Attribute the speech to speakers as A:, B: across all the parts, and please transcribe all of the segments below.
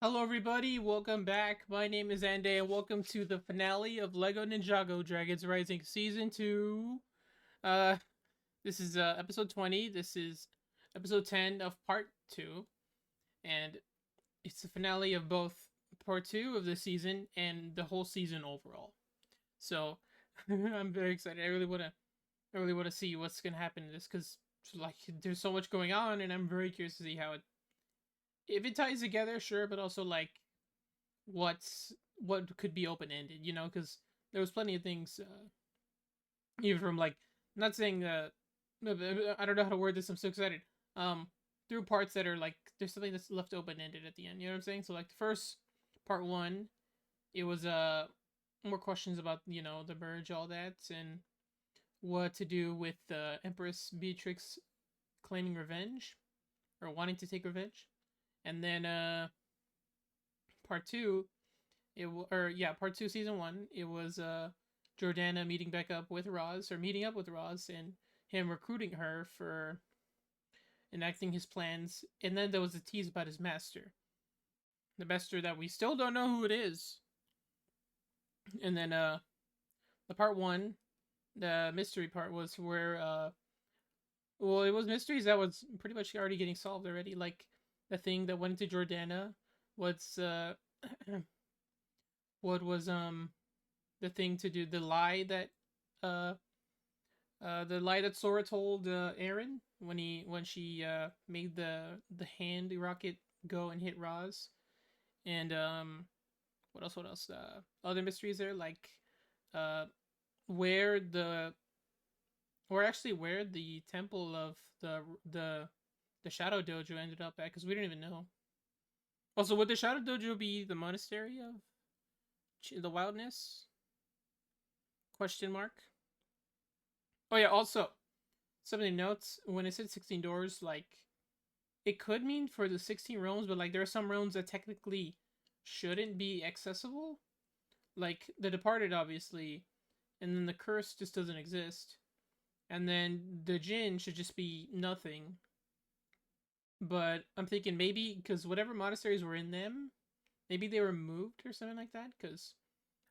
A: Hello everybody, welcome back. My name is ANDAY and welcome to the finale of LEGO Ninjago Dragons Rising Season 2. Uh, this is episode 20. This is episode 10 of part 2. And it's the finale of both part 2 of the season and the whole season overall. So, I'm very excited. I really want to see what's going to happen in this cuz like there's so much going on and I'm very curious to see how it if it ties together, sure, but also like what could be open ended, because there was plenty of things, even from like not saying I don't know how to word this. I'm so excited. Um, through parts that are like there's something that's left open ended at the end. You know what I'm saying? So like the first part one, it was more questions about the merge, all that, and what to do with Empress Beatrix claiming revenge or wanting to take revenge, and then part two part two, season one. It was Jordana meeting up with Roz, and him recruiting her for enacting his plans. And then there was a tease about his master, the master that we still don't know who it is. And then the part one, the mystery part was where well, it was mysteries that was pretty much already getting solved already. Like the thing that went into Jordana, what's what was the thing to do, uh the lie that Sora told Aaron when she made the hand rocket go and hit Roz. And what else other mysteries there, like uh where the where the temple of the the Shadow Dojo ended up at, because we don't even know. Also, would the Shadow Dojo be the monastery of the wildness? Question mark. Oh yeah, also something notes when it said 16 doors, like it could mean for the 16 realms, but like there are some realms that technically shouldn't be accessible, like the Departed, obviously, and then the Curse just doesn't exist, and then the Jinn should just be nothing. But I'm thinking maybe because whatever monasteries were in them, maybe they were moved or something like that. Because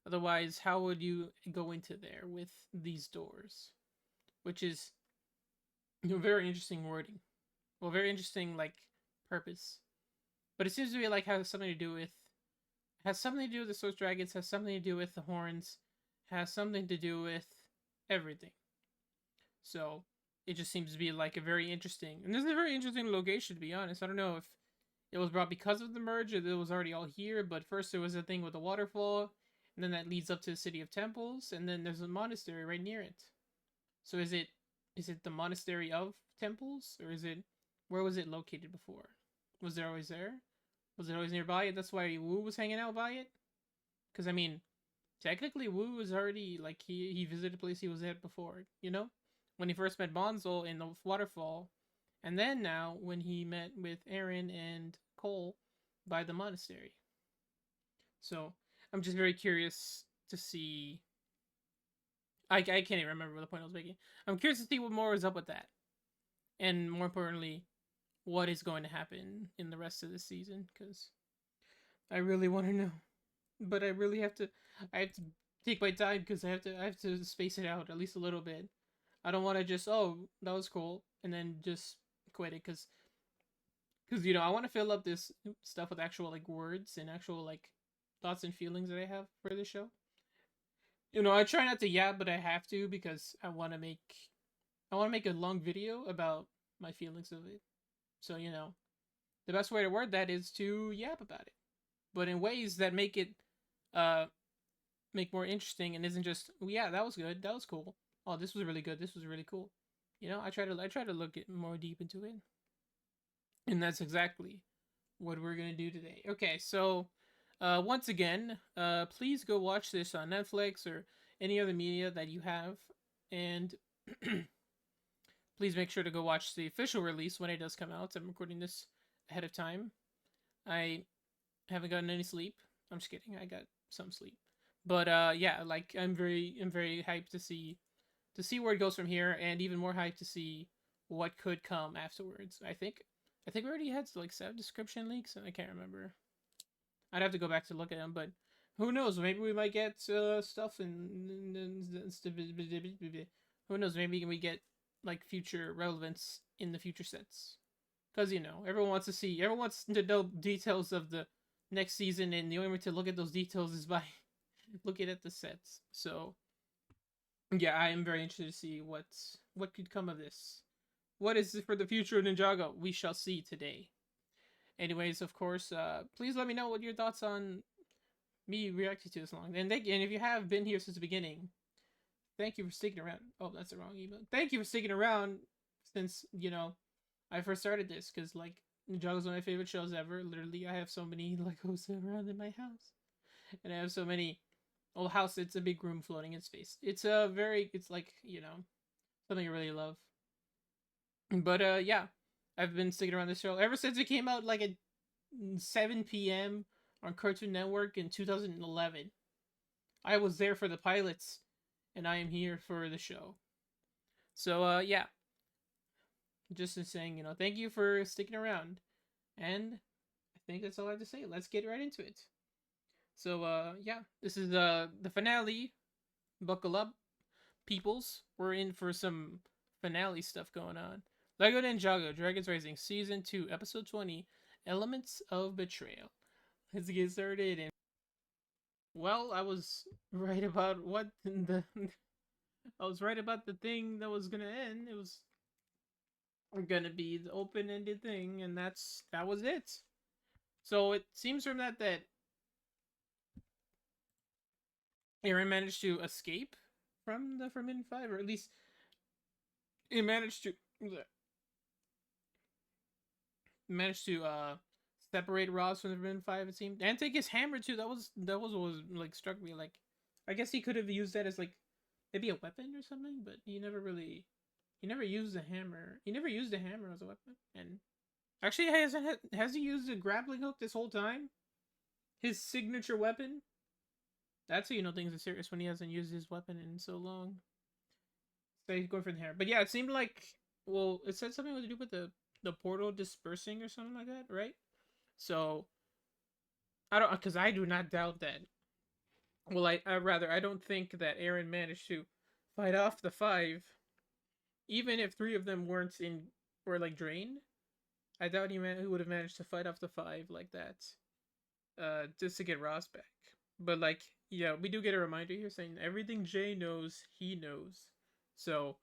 A: otherwise, how would you go into there with these doors? Which is very interesting wording. Well, very interesting like purpose. But it seems to be like has something to do with the Source Dragons, has something to do with the horns, has something to do with everything. So it just seems to be like a very interesting, and this is a very interesting location, to be honest. I don't know if it was brought because of the merge or it was already all here, but first there was a thing with the waterfall, and then that leads up to the City of Temples, and then there's a monastery right near it. So is it the monastery of temples, or is it where was it located before? Was it always there? Was it always nearby? That's why Wu was hanging out by it. Because I mean, technically Wu was already like he visited a place he was at before. When he first met Bonzel in the waterfall, and then now when he met with Aaron and Cole by the monastery. So I'm just very curious to see. I can't even remember the point I was making. I'm curious to see what more is up with that, and more importantly, what is going to happen in the rest of the season. Because I really want to know, but I really have to. I have to take my time because I have to space it out at least a little bit. I don't want to just, oh, that was cool, and then just quit it, because I want to fill up this stuff with actual like words and actual like thoughts and feelings that I have for this show. I try not to yap, but I have to because I want to make a long video about my feelings of it. So the best way to word that is to yap about it, but in ways that uh make more interesting and isn't just, oh, yeah, that was good, that was cool. Oh, this was really good, this was really cool. I try to look it more deep into it, and that's exactly what we're gonna do today. Okay, so once again, please go watch this on Netflix or any other media that you have, and please make sure to go watch the official release when it does come out. I'm recording this ahead of time. I haven't gotten any sleep. I'm just kidding. I got some sleep. But yeah, like I'm very hyped to see where it goes from here, and even more hyped to see what could come afterwards. I think we already had like 7 description leaks, and I can't remember. I'd have to go back to look at them, but who knows? Maybe we might get stuff who knows? Maybe we get like future relevance in the future sets. Because everyone wants to see, everyone wants to know details of the next season, and the only way to look at those details is by looking at the sets. So yeah, I am very interested to see what could come of this. What is for the future of Ninjago? We shall see today. Anyways, of course, please let me know what your thoughts on me reacting to this long. And if you have been here since the beginning, thank you for sticking around. Oh, that's the wrong email. Thank you for sticking around since I first started this, because like Ninjago is one of my favorite shows ever. Literally, I have so many Legos around in my house, and I have so many. Well, house. It's a big room floating in space. It's it's like something I really love. But yeah, I've been sticking around this show ever since it came out like at 7 p.m. on Cartoon Network in 2011. I was there for the pilots, and I am here for the show. So yeah, just saying, thank you for sticking around, and I think that's all I have to say. Let's get right into it. So yeah, this is the finale. Buckle up, peoples. We're in for some finale stuff going on. Lego Ninjago Dragons Rising Season 2 Episode 20 Elements of Betrayal. Let's get started. And well, I was right about what the I was right about the thing that was gonna end. It was gonna be the open-ended thing, and that was it. So it seems from that Aaron managed to escape from the Forbidden Five, or at least he managed to separate Ross from the Forbidden Five. It seemed, and take his hammer too. That was what was like struck me. Like, I guess he could have used that as like maybe a weapon or something, but he never used the hammer. He never used the hammer as a weapon. And actually, has he used a grappling hook this whole time? His signature weapon. That's how you know things are serious, when he hasn't used his weapon in so long. So he's going for the hammer. But yeah, it seemed like, well, it said something to do with the portal dispersing or something like that, right? So because I do not doubt that. Well, I don't think that Aaron managed to fight off the five, even if three of them were like drained. I doubt he would have managed to fight off the five like that, just to get Ross back. But like, yeah, we do get a reminder here saying everything Jay knows, he knows. So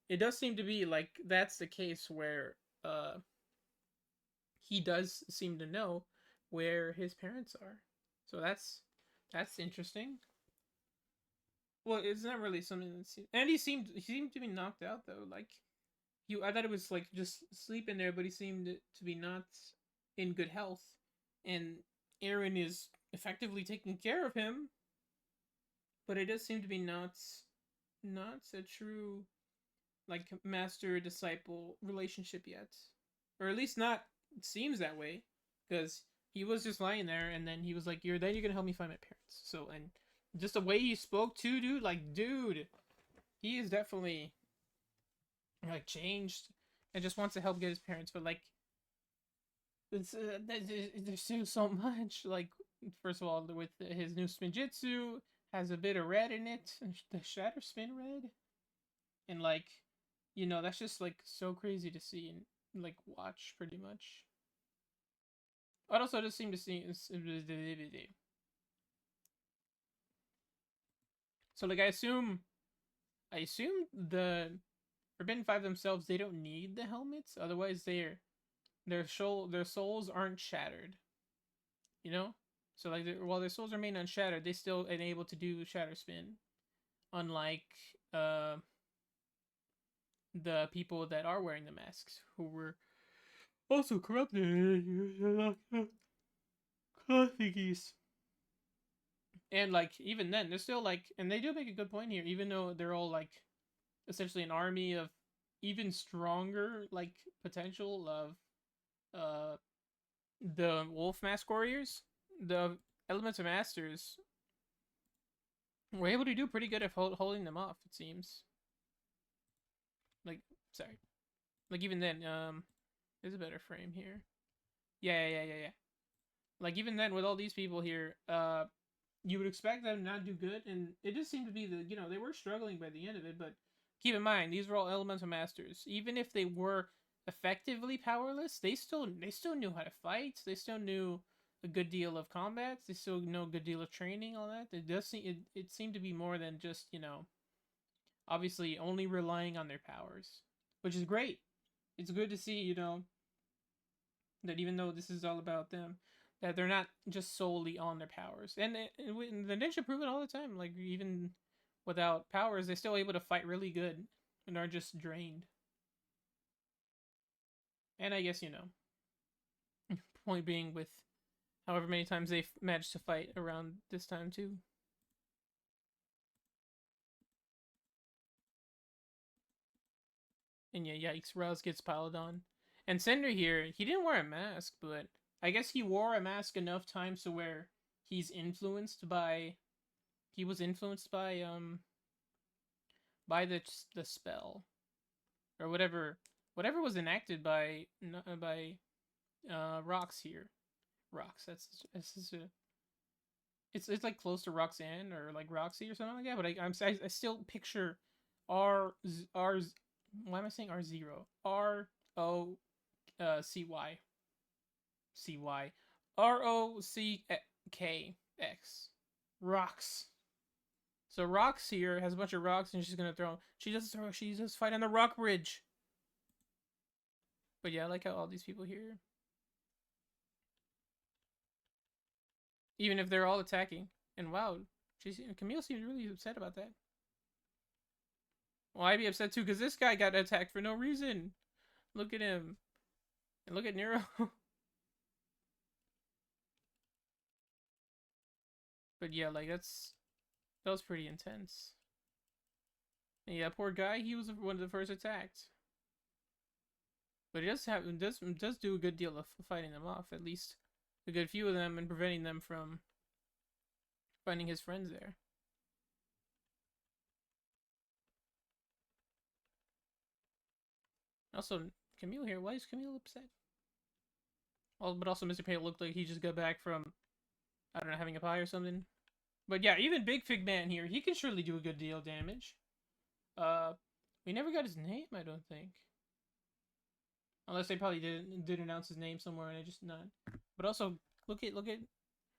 A: it does seem to be like that's the case, where he does seem to know where his parents are. So that's interesting. Well, it's not really something that and he seemed to be knocked out though. Like, I thought it was like just sleeping there, but he seemed to be not in good health, and Aaron is effectively taking care of him. But it does seem to be not a true like master disciple relationship yet, or at least not seems that way, because he was just lying there, and then he was like, you're gonna help me find my parents. So, and just the way he spoke too, dude, he is definitely like changed and just wants to help get his parents. But like, there's still so much. Like, first of all, with his new spinjitzu, has a bit of red in it, the shatter spin red, and like, that's just like so crazy to see and like watch pretty much. I'd also just seem to see. So like, I assume the Forbidden Five themselves, they don't need the helmets, otherwise their souls aren't shattered. You know, so like, while their souls remain unshattered, they still enable to do shatter spin, unlike the people that are wearing the masks, who were also corrupted. Thingies. And like, even then, they're still like, and they do make a good point here, even though they're all like essentially an army of even stronger like potential of the wolf mask warriors, the elemental masters were able to do pretty good at holding them off, it seems. Like, sorry, like even then, there's a better frame here. Yeah. Like even then, with all these people here, you would expect them to not do good, and it just seemed to be they were struggling by the end of it. But keep in mind, these were all elemental masters. Even if they were effectively powerless, they still knew how to fight. They still knew a good deal of combats. They still know a good deal of training. All that. It seemed to be more than just obviously only relying on their powers, which is great. It's good to see that even though this is all about them, that they're not just solely on their powers. And the ninja prove it all the time. Like even without powers, they're still able to fight really good and are just drained. And I guess point being with however many times they've managed to fight around this time too. And yeah, yikes, Rouse gets piled on. And Cinder here, he didn't wear a mask, but I guess he wore a mask enough times to where he's influenced by he was influenced by the spell or whatever was enacted by Rox here. Rox, it's like close to Roxanne or like Roxy or something like that, but I still picture R why am I saying R0? R-O C-Y. C-Y. R-O-C-K-X. Rocks. So Rocks here has a bunch of rocks and she's gonna throw them. She just fight on the rock bridge. But yeah, I like how all these people here, even if they're all attacking, and wow, Camille seems really upset about that. Well, I'd be upset too because this guy got attacked for no reason. Look at him. And look at Nero. But yeah, like that was pretty intense. And yeah, poor guy, he was one of the first attacked. But he does do a good deal of fighting them off, at least a good few of them, and preventing them from finding his friends there. Also, Camille here. Why is Camille upset? Oh, but also Mr. Pale looked like he just got back from, I don't know, having a pie or something. But yeah, even Big Fig Man here, he can surely do a good deal of damage. We never got his name, I don't think. Unless they probably did announce his name somewhere and I just not. But also, look at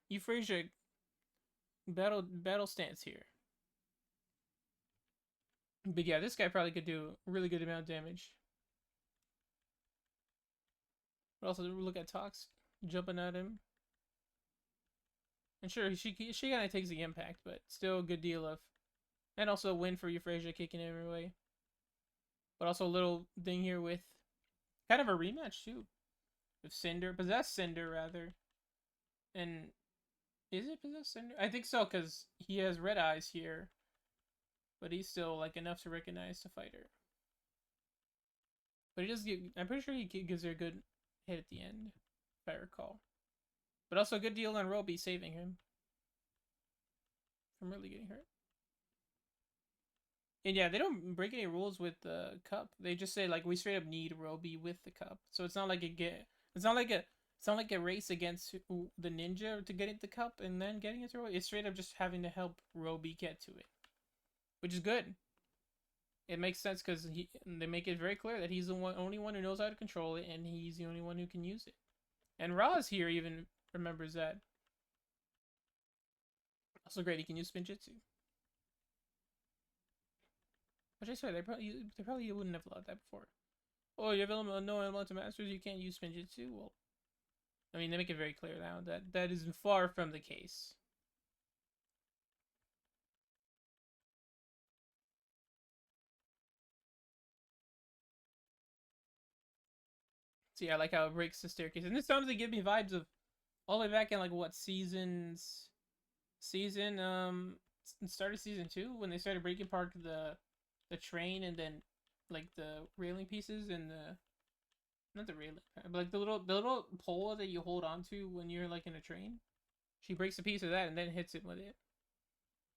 A: Euphrasia battle stance here. But yeah, this guy probably could do a really good amount of damage. But also look at Tox jumping at him. And sure, she kind of takes the impact, but still a good deal of, and also a win for Euphrasia kicking him away. But also a little thing here with kind of a rematch too, with possessed Cinder rather. And is it possessed Cinder? I think so because he has red eyes here, but he's still like enough to recognize the fighter. But he does I'm pretty sure he gives her a good hit at the end, if I recall. But also a good deal on Roby saving him from really getting hurt. And yeah, they don't break any rules with the cup. They just say like we straight up need Roby with the cup. So it's not like it's not like a race against the ninja to get the cup and then getting it to Roby. It's straight up just having to help Roby get to it, which is good. It makes sense because they make it very clear that he's the only one who knows how to control it, and he's the only one who can use it. And Roz here even remembers that. Also great, he can use Spinjitzu. Which I swear, they probably wouldn't have allowed that before. Oh, you have no elemental masters, you can't use Spinjitzu? Well, I mean, they make it very clear now that that is far from the case. So yeah, I like how it breaks the staircase. And this honestly gives me vibes of all the way back in like what start of season 2 when they started breaking apart the train and then like the railing pieces and not the railing, but like the little pole that you hold on to when you're like in a train. She breaks a piece of that and then hits it with it,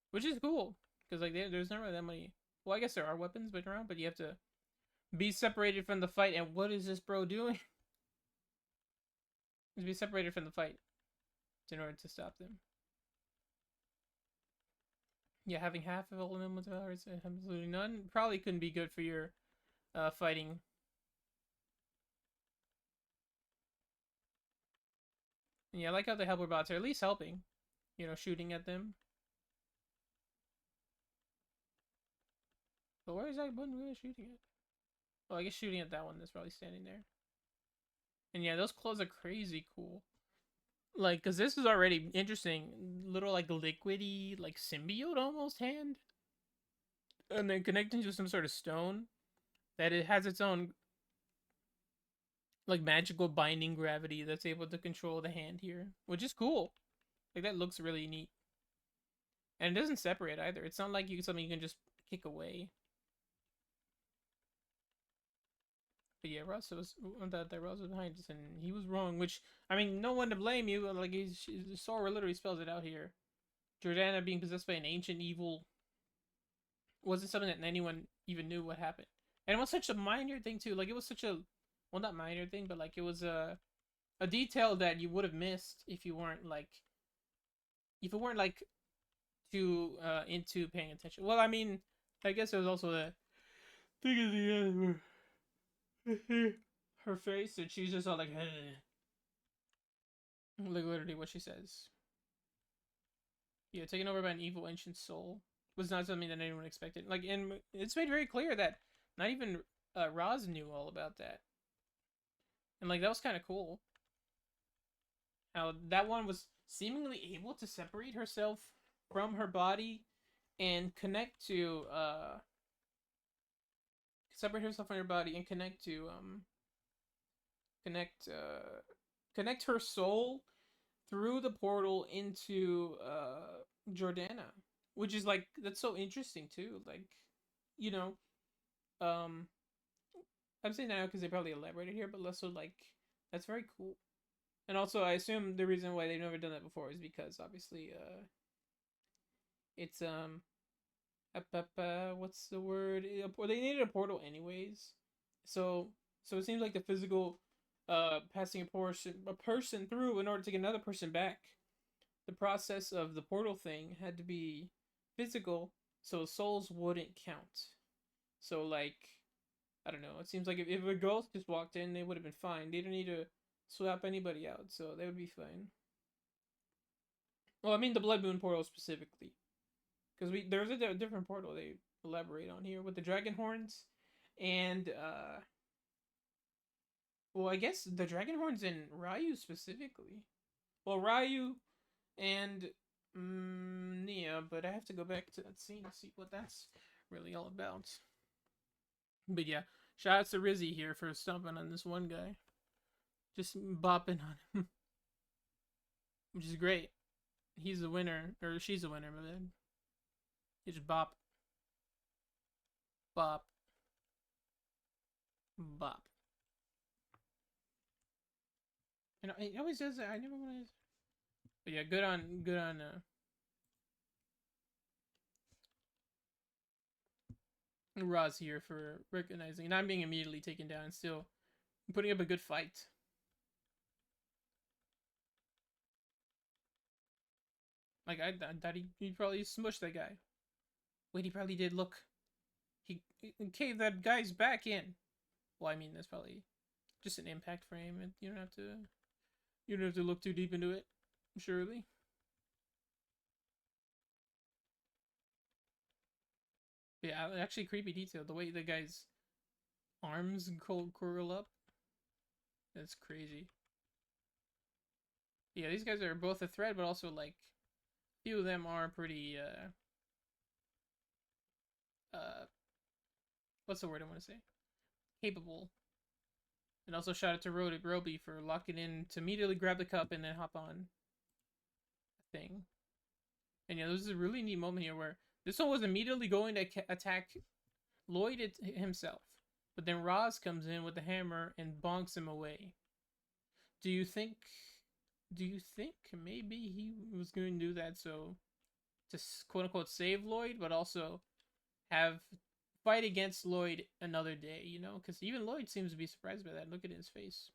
A: which is cool because like there's not really that many. Well, I guess there are weapons around, but you have to be separated from the fight. And what is this bro doing? To be separated from the fight. in order to stop them. Yeah, having half of elemental powers and absolutely none probably couldn't be good for your fighting. And yeah, I like how the helper bots are at least helping. You know, shooting at them. But where is that button really shooting at? Oh, I guess shooting at that one that's probably standing there. And yeah, those clothes are crazy cool. Like, cause this is already interesting. Little like liquidy, like symbiote almost hand, and then connecting to some sort of stone that it has its own like magical binding gravity that's able to control the hand here, which is cool. Like that looks really neat, and it doesn't separate either. It's not like something you can just kick away. But yeah, Ross was that Ross was behind us, and he was wrong. Which I mean, no one to blame you. Like Sora literally spells it out here. Jordana being possessed by an ancient evil wasn't something that anyone even knew what happened, and it was such a minor thing too. Like it was such a well, not minor thing, but like it was a detail that you would have missed if you weren't like too into paying attention. Well, I mean, I guess there was also that thing at the end where her face, and she's just all like, like literally what she says. Yeah, taken over by an evil ancient soul was not something that anyone expected. Like, and it's made very clear that not even Roz knew all about that, and like that was kind of cool. How that one was seemingly able to separate herself from her body and separate herself from her body and connect connect her soul through the portal into Jordana, which is like that's so interesting too. Like, you know, um, I'm saying that now because they probably elaborated here, but also like that's very cool. And also, I assume the reason why they've never done that before is because obviously, it's what's the word? They needed a portal anyways, so it seems like the physical, passing a person through in order to get another person back. The process of the portal thing had to be physical, so souls wouldn't count. So like, I don't know. It seems like if a ghost just walked in, they would have been fine. They didn't need to swap anybody out, so they would be fine. Well, I mean the Blood Moon portal specifically, because there's a different portal they elaborate on here with the dragon horns, and well, I guess the dragon horns in Ryu specifically. Well, Ryu and Nia, but I have to go back to that scene to see what that's really all about. But yeah, shout out to Rizzy here for stomping on this one guy, just bopping on him, which is great. He's the winner, or she's the winner, but then you just bop, bop, bop. And it always does that. I never want to. But yeah, good on Roz here for recognizing, not being immediately taken down, still putting up a good fight. Like I thought he probably smushed that guy. Wait, he probably did. Look, he caved that guy's back in. Well, I mean that's probably just an impact frame, and you don't have to look too deep into it. Surely. Yeah, actually, creepy detail. The way the guy's arms curl up. That's crazy. Yeah, these guys are both a threat, but also like few of them are pretty what's the word I want to say? Capable. And also shout out to Roby for locking in to immediately grab the cup and then hop on the thing. And yeah, this is a really neat moment here where this one was immediately going to attack Lloyd himself, but then Roz comes in with the hammer and bonks him away. Do you think maybe he was going to do that so to quote unquote save Lloyd, but also have fight against Lloyd another day, you know? Because even Lloyd seems to be surprised by that. Look at his face.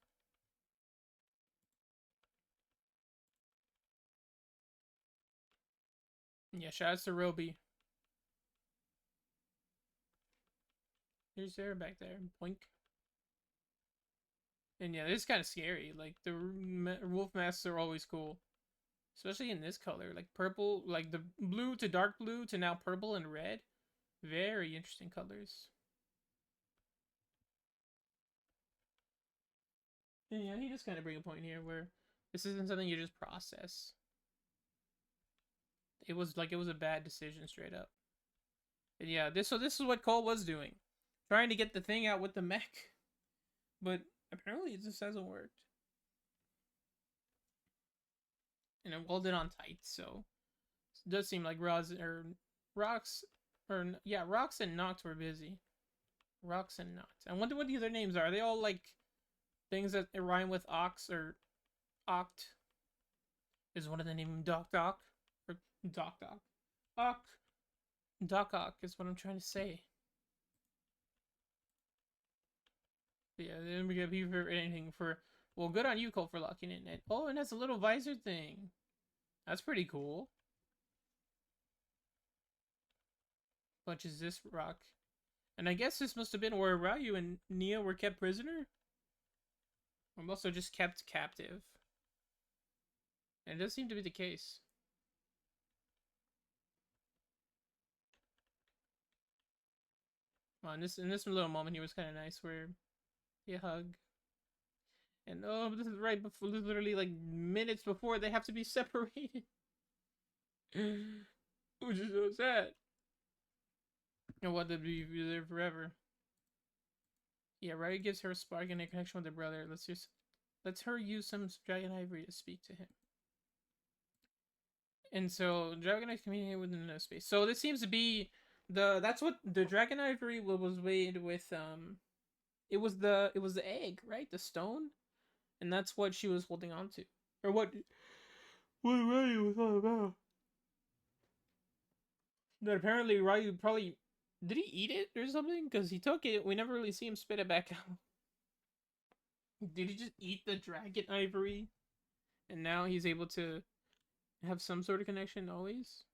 A: Yeah, shout out to Roby. There's Sarah back there. Boink. And yeah, it's kind of scary. Like the wolf masks are always cool, especially in this color, like purple, like the blue to dark blue to now purple and red. Very interesting colors. And yeah, he does kind of bring a point here where this isn't something you just process. It was like it was a bad decision straight up. And yeah, this is what Cole was doing, trying to get the thing out with the mech, but apparently it just hasn't worked. And it welded on tight, so it does seem like Rocks Rocks and Noct were busy. Rocks and Noct. I wonder what the other names are. Are they all like things that rhyme with ox or oct? Is one of the names Doc Doc or Doc Doc? Ock. Doc Ock is what I'm trying to say. But yeah, then we get for anything for. Well, good on you, Cole, for locking in it. Oh, and that's a little visor thing. That's pretty cool. Much as this rock. And I guess this must have been where Ryu and Nia were kept prisoner? Or also just kept captive. And it does seem to be the case. Well, in this little moment, he was kind of nice where he hug. And oh, this is right before, literally like minutes before they have to be separated. Which is so sad. And what, they'd be there forever. Yeah, Ryu gives her a spark and a connection with her brother. Let's her use some dragon ivory to speak to him. And so dragon ivory communicating within no space. So this seems to be that's what the dragon ivory was made with. It was the egg, right? The stone, and that's what she was holding on to, or what Ryu was all about. That apparently Ryu probably did he eat it or something? Because he took it. We never really see him spit it back out. Did he just eat the dragon ivory, and now he's able to have some sort of connection always?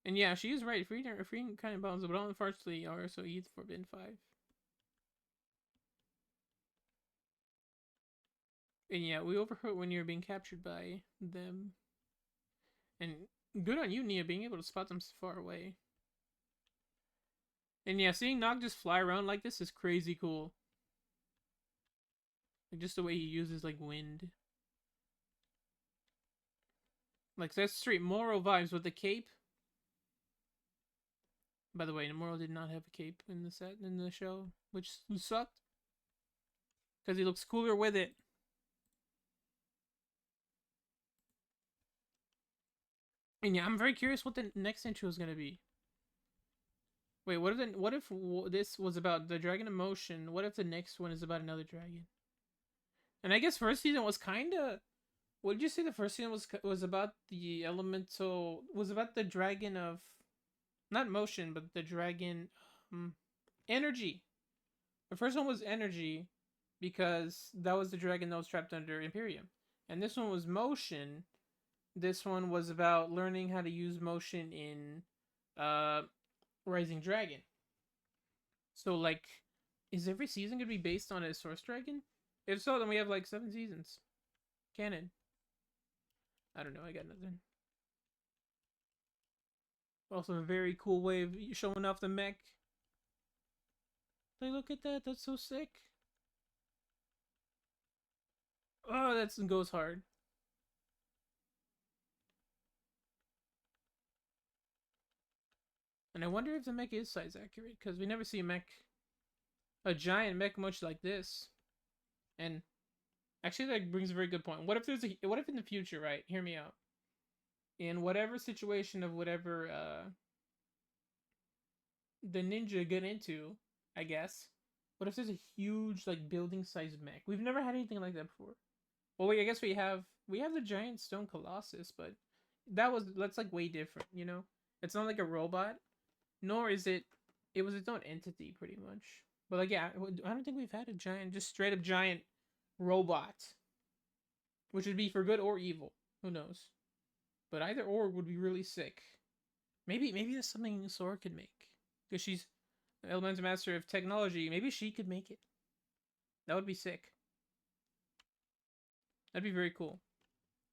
A: And yeah, she is right. Freeing kind of bounds, but unfortunately, also eat the Forbidden Five. And yeah, we overheard when you're being captured by them. And good on you, Nia, being able to spot them so far away. And yeah, seeing Nog just fly around like this is crazy cool. Like just the way he uses like wind. Like that's straight Moro vibes with the cape. By the way, Moro did not have a cape in the show, which sucked. Because he looks cooler with it. And yeah, I'm very curious what the next intro is gonna be. Wait, what if this was about the dragon emotion? What if the next one is about another dragon? And I guess first season was kind of. What did you say? The first season was about the elemental. Was about the dragon of, not motion, but the dragon, energy. The first one was energy, because that was the dragon that was trapped under Imperium, and this one was motion. This one was about learning how to use motion in, Rising Dragon. So like, is every season gonna be based on a source dragon? If so, then we have like 7 seasons. Canon. I don't know. I got nothing. Also, a very cool way of showing off the mech. Like, look at that. That's so sick. Oh, that goes hard. And I wonder if the mech is size accurate, because we never see a giant mech much like this. And actually, that brings a very good point. What if in the future, right? Hear me out. In whatever situation of whatever the ninja get into, I guess. What if there's a huge like building sized mech? We've never had anything like that before. Well, wait, I guess we have the giant stone colossus, but that's like way different, you know? It's not like a robot, nor is it was its own entity pretty much. But like yeah, I don't think we've had a giant, just straight up giant robot, which would be for good or evil. Who knows? But either or would be really sick. Maybe that's something Sora could make. Because she's Elemental Master of Technology. Maybe she could make it. That would be sick. That'd be very cool.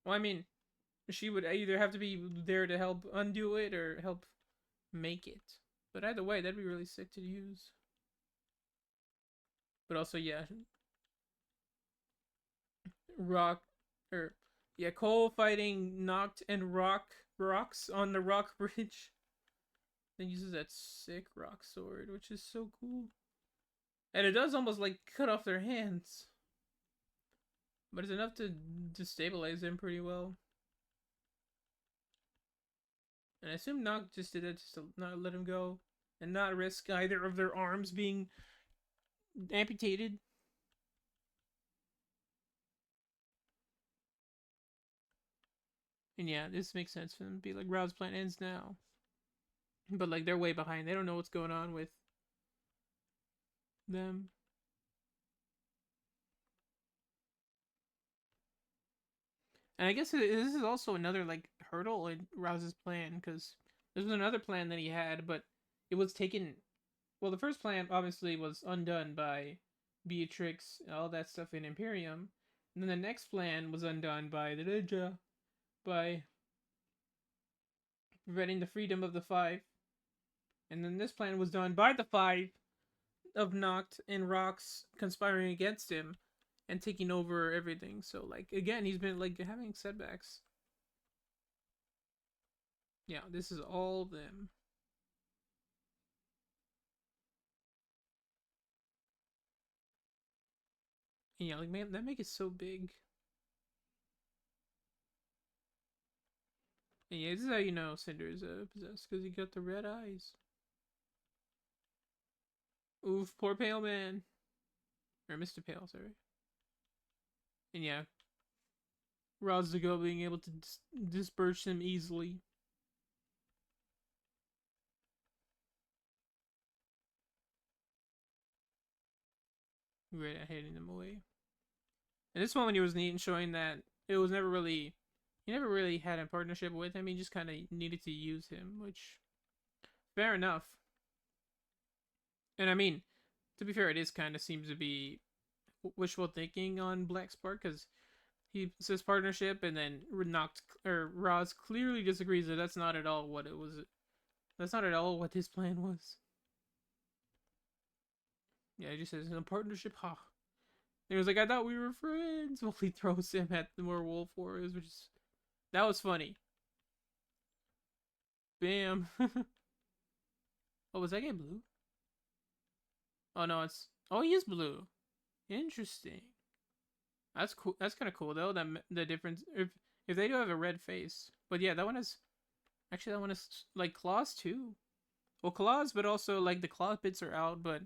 A: Well, I mean, she would either have to be there to help undo it or help make it. But either way, that'd be really sick to use. But also, yeah, Rock or yeah, Cole fighting Noct and Rocks on the Rock Bridge. Then uses that sick rock sword, which is so cool. And it does almost like cut off their hands. But it's enough to destabilize them pretty well. And I assume Noct just did that just to not let him go. And not risk either of their arms being amputated. And yeah, this makes sense for them to be like, Rao's plan ends now. But like, they're way behind. They don't know what's going on with them. And I guess this is also another like hurdle in Rao's plan, because this was another plan that he had, but it was taken. Well, the first plan obviously was undone by Beatrix, all that stuff in Imperium, and then the next plan was undone by the Ninja, by preventing the freedom of the Five, and then this plan was done by the Five of Noct and Rocks conspiring against him and taking over everything. So like again, he's been like having setbacks. Yeah, this is all them. And yeah, like man, that make it so big. And yeah, this is how you know Cinder's possessed, because he got the red eyes. Oof, poor Pale Man. Or Mr. Pale, sorry. And yeah, Razigo being able to disperse him easily. Right at hitting them away. And this moment he was neat in showing that it was never really, he never really had a partnership with him. He just kind of needed to use him, which fair enough. And I mean, to be fair, it is kind of seems to be wishful thinking on Black's part, because he says partnership, and then Roz clearly disagrees that that's not at all what it was. That's not at all what his plan was. Yeah, he just says a partnership, ha. Huh? He was like, I thought we were friends. Well, he throws him at the more wolf warriors, which is that was funny. Bam. Oh, was that guy blue? Oh no, he is blue. Interesting. That's cool. That's kind of cool though. That the difference if they do have a red face, but yeah, that one is actually that one is like claws too. Well, claws, but also like the claw bits are out. But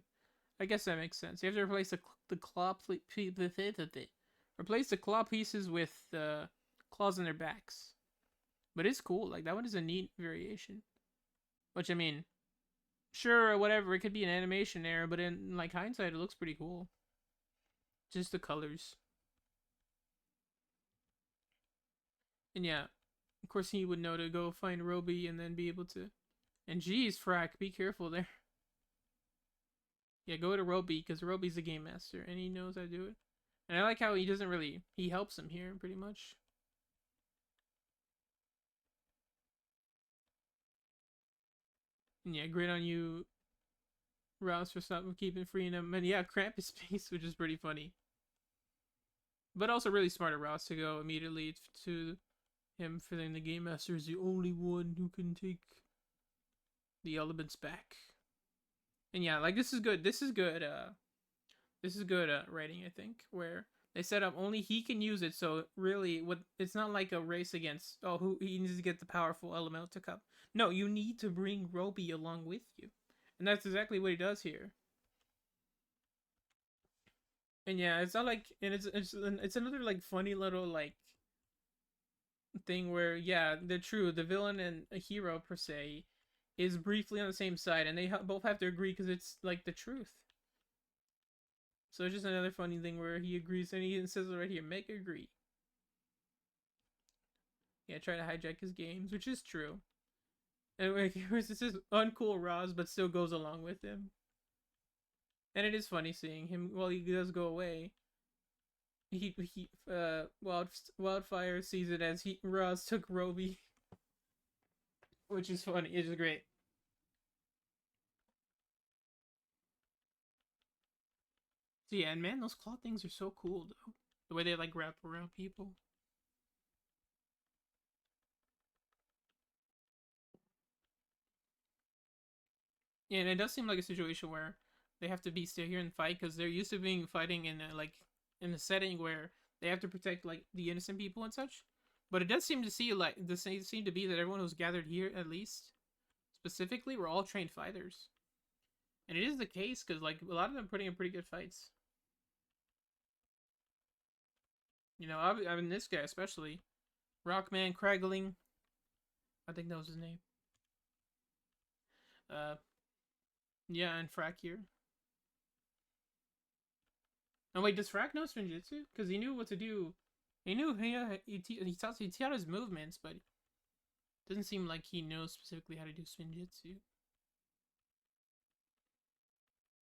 A: I guess that makes sense. You have to replace the claw replace the claw pieces with the claws on their backs. But it's cool. Like that one is a neat variation. Which I mean, sure, whatever. It could be an animation error, but in like hindsight, it looks pretty cool. Just the colors. And yeah, of course he would know to go find Roby and then be able to. And geez, Frack, be careful there. Yeah, go to Roby, because Roby's the game master and he knows how to do it. And I like how he doesn't really, he helps him here pretty much. And yeah, great on you, Rouse, for stopping keeping freeing him. And yeah, cramp his space, which is pretty funny. But also really smart of Rouse to go immediately to him, feeling the game master is the only one who can take the elements back. And yeah, like this is good. This is good writing, I think, where they set up only he can use it. So really, it's not like a race against who he needs to get the powerful elemental to come. No, you need to bring Roby along with you, and that's exactly what he does here. And yeah, it's not like, and it's another like funny little like thing where yeah, they're true. The villain and a hero per se is briefly on the same side, and they both have to agree because it's like the truth. So it's just another funny thing where he agrees, and he says it right here, make agree. Yeah, try to hijack his games, which is true. And like, it's this uncool Roz, but still goes along with him. And it is funny seeing him. Well, he does go away. Wildfire sees it as Roz took Roby, which is funny. It's just great. So yeah, and man, those claw things are so cool though. The way they like wrap around people. Yeah, and it does seem like a situation where they have to be still here and fight because they're used to being fighting in in a setting where they have to protect like the innocent people and such. But it does seem to see like this seem to be that everyone who's gathered here at least specifically were all trained fighters, and it is the case because like a lot of them putting in pretty good fights. You know, I mean this guy especially, Rockman Kraggling, I think that was his name. Uh, yeah, and Frack here. Oh wait, does Frack know Spinjitzu? Because he knew what to do. He knew he taught his movements, but it doesn't seem like he knows specifically how to do Spinjitzu.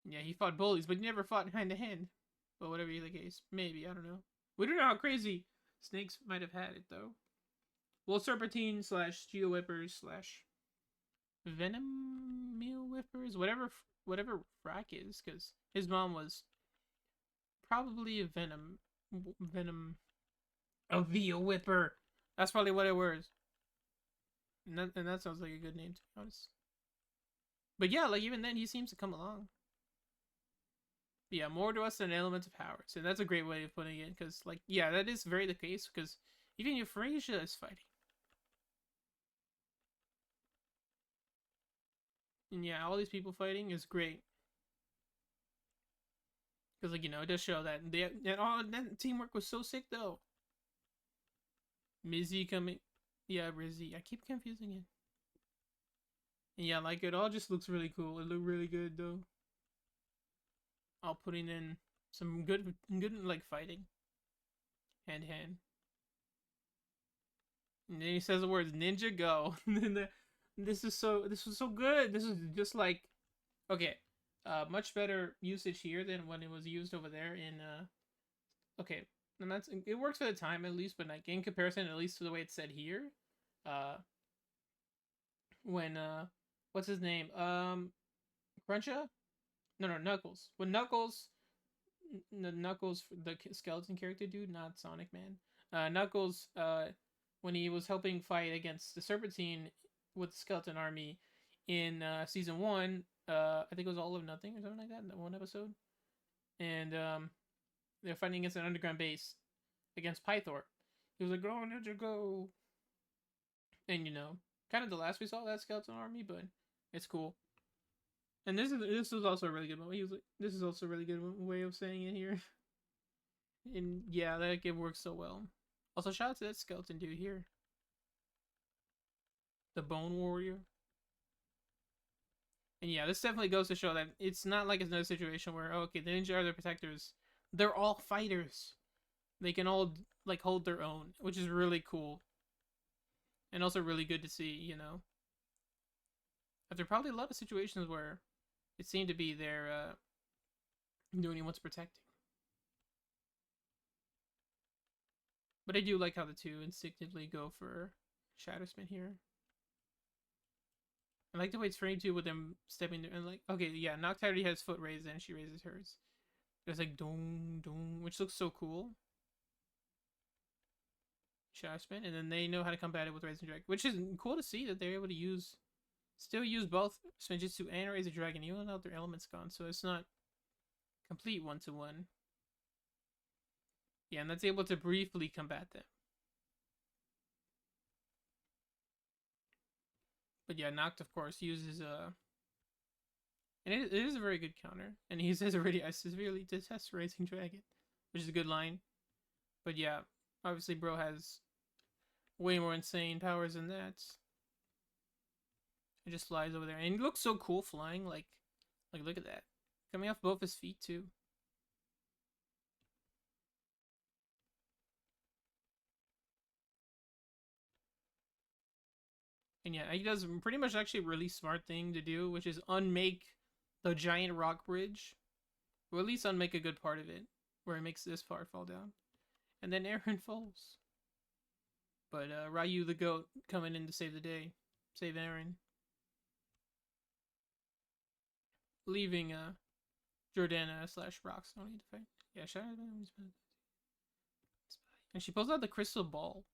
A: Yeah, he fought bullies, but he never fought hand to hand. But whatever the case, maybe I don't know. We don't know how crazy Snakes might have had it though. Well, Serpentine slash Geo Whippers slash Venom Meal Whippers, whatever Frack is, because his mom was probably a Venom a Veo Whipper. That's probably what it was. And that sounds like a good name to be honest. But yeah, like even then he seems to come along. But yeah, more to us than elements of power. So that's a great way of putting it, because like yeah, that is very the case. Because even Euphrasia is fighting, and yeah, all these people fighting is great. Because like it does show that that teamwork was so sick though. Mizzy coming, yeah, Rizzy. I keep confusing it. And yeah, like it all just looks really cool. It looked really good though. All putting in some good like fighting, hand to hand. And then he says the words Ninjago. This was so good. This is just like okay, much better usage here than when it was used over there in okay, and that's it works for the time at least, but like in comparison, at least to the way it's said here, uh, when what's his name? Cruncha? No, Knuckles. When Knuckles, the skeleton character dude, not Sonic Man. Knuckles, when he was helping fight against the Serpentine with the skeleton army in season one, I think it was All of Nothing or something like that in that one episode, and they're fighting against an underground base against Pythor. He was like, "Go Ninja, go!" And kind of the last we saw of that skeleton army, but it's cool. And this was also a really good one. He was like, "This is also a really good way of saying it here." And yeah, that it works so well. Also, shout out to that skeleton dude here, the Bone Warrior. And yeah, this definitely goes to show that it's not like it's another situation where okay, the ninja are the protectors. They're all fighters. They can all like hold their own, which is really cool. And also really good to see. After probably a lot of situations where it seemed to be they're doing anyone's protecting. But I do like how the two instinctively go for Shattersmith here. I like the way it's framed too with them stepping there and like okay, yeah, Nocturne already has foot raised and she raises hers. There's like dong dong, which looks so cool. Shattersmith, and then they know how to combat it with Raising Dragon, which is cool to see that they're able to still use both Spinjitzu and Raise the Dragon, even though their element's gone, so it's not complete one-to-one. Yeah, and that's able to briefly combat them. But yeah, Noct, of course, uses and it is a very good counter. And he says already, I severely detest Raising Dragon, which is a good line. But yeah, obviously bro has way more insane powers than that. It just flies over there. And he looks so cool flying, like look at that. Coming off both his feet too. And yeah, he does pretty much actually a really smart thing to do, which is unmake the giant rock bridge, or at least unmake a good part of it, where it makes this part fall down, and then Aaron falls. But Ryu the goat coming in to save the day, save Aaron, leaving Jordana slash Rocks don't need to fight. Yeah, shout out. And she pulls out the crystal ball,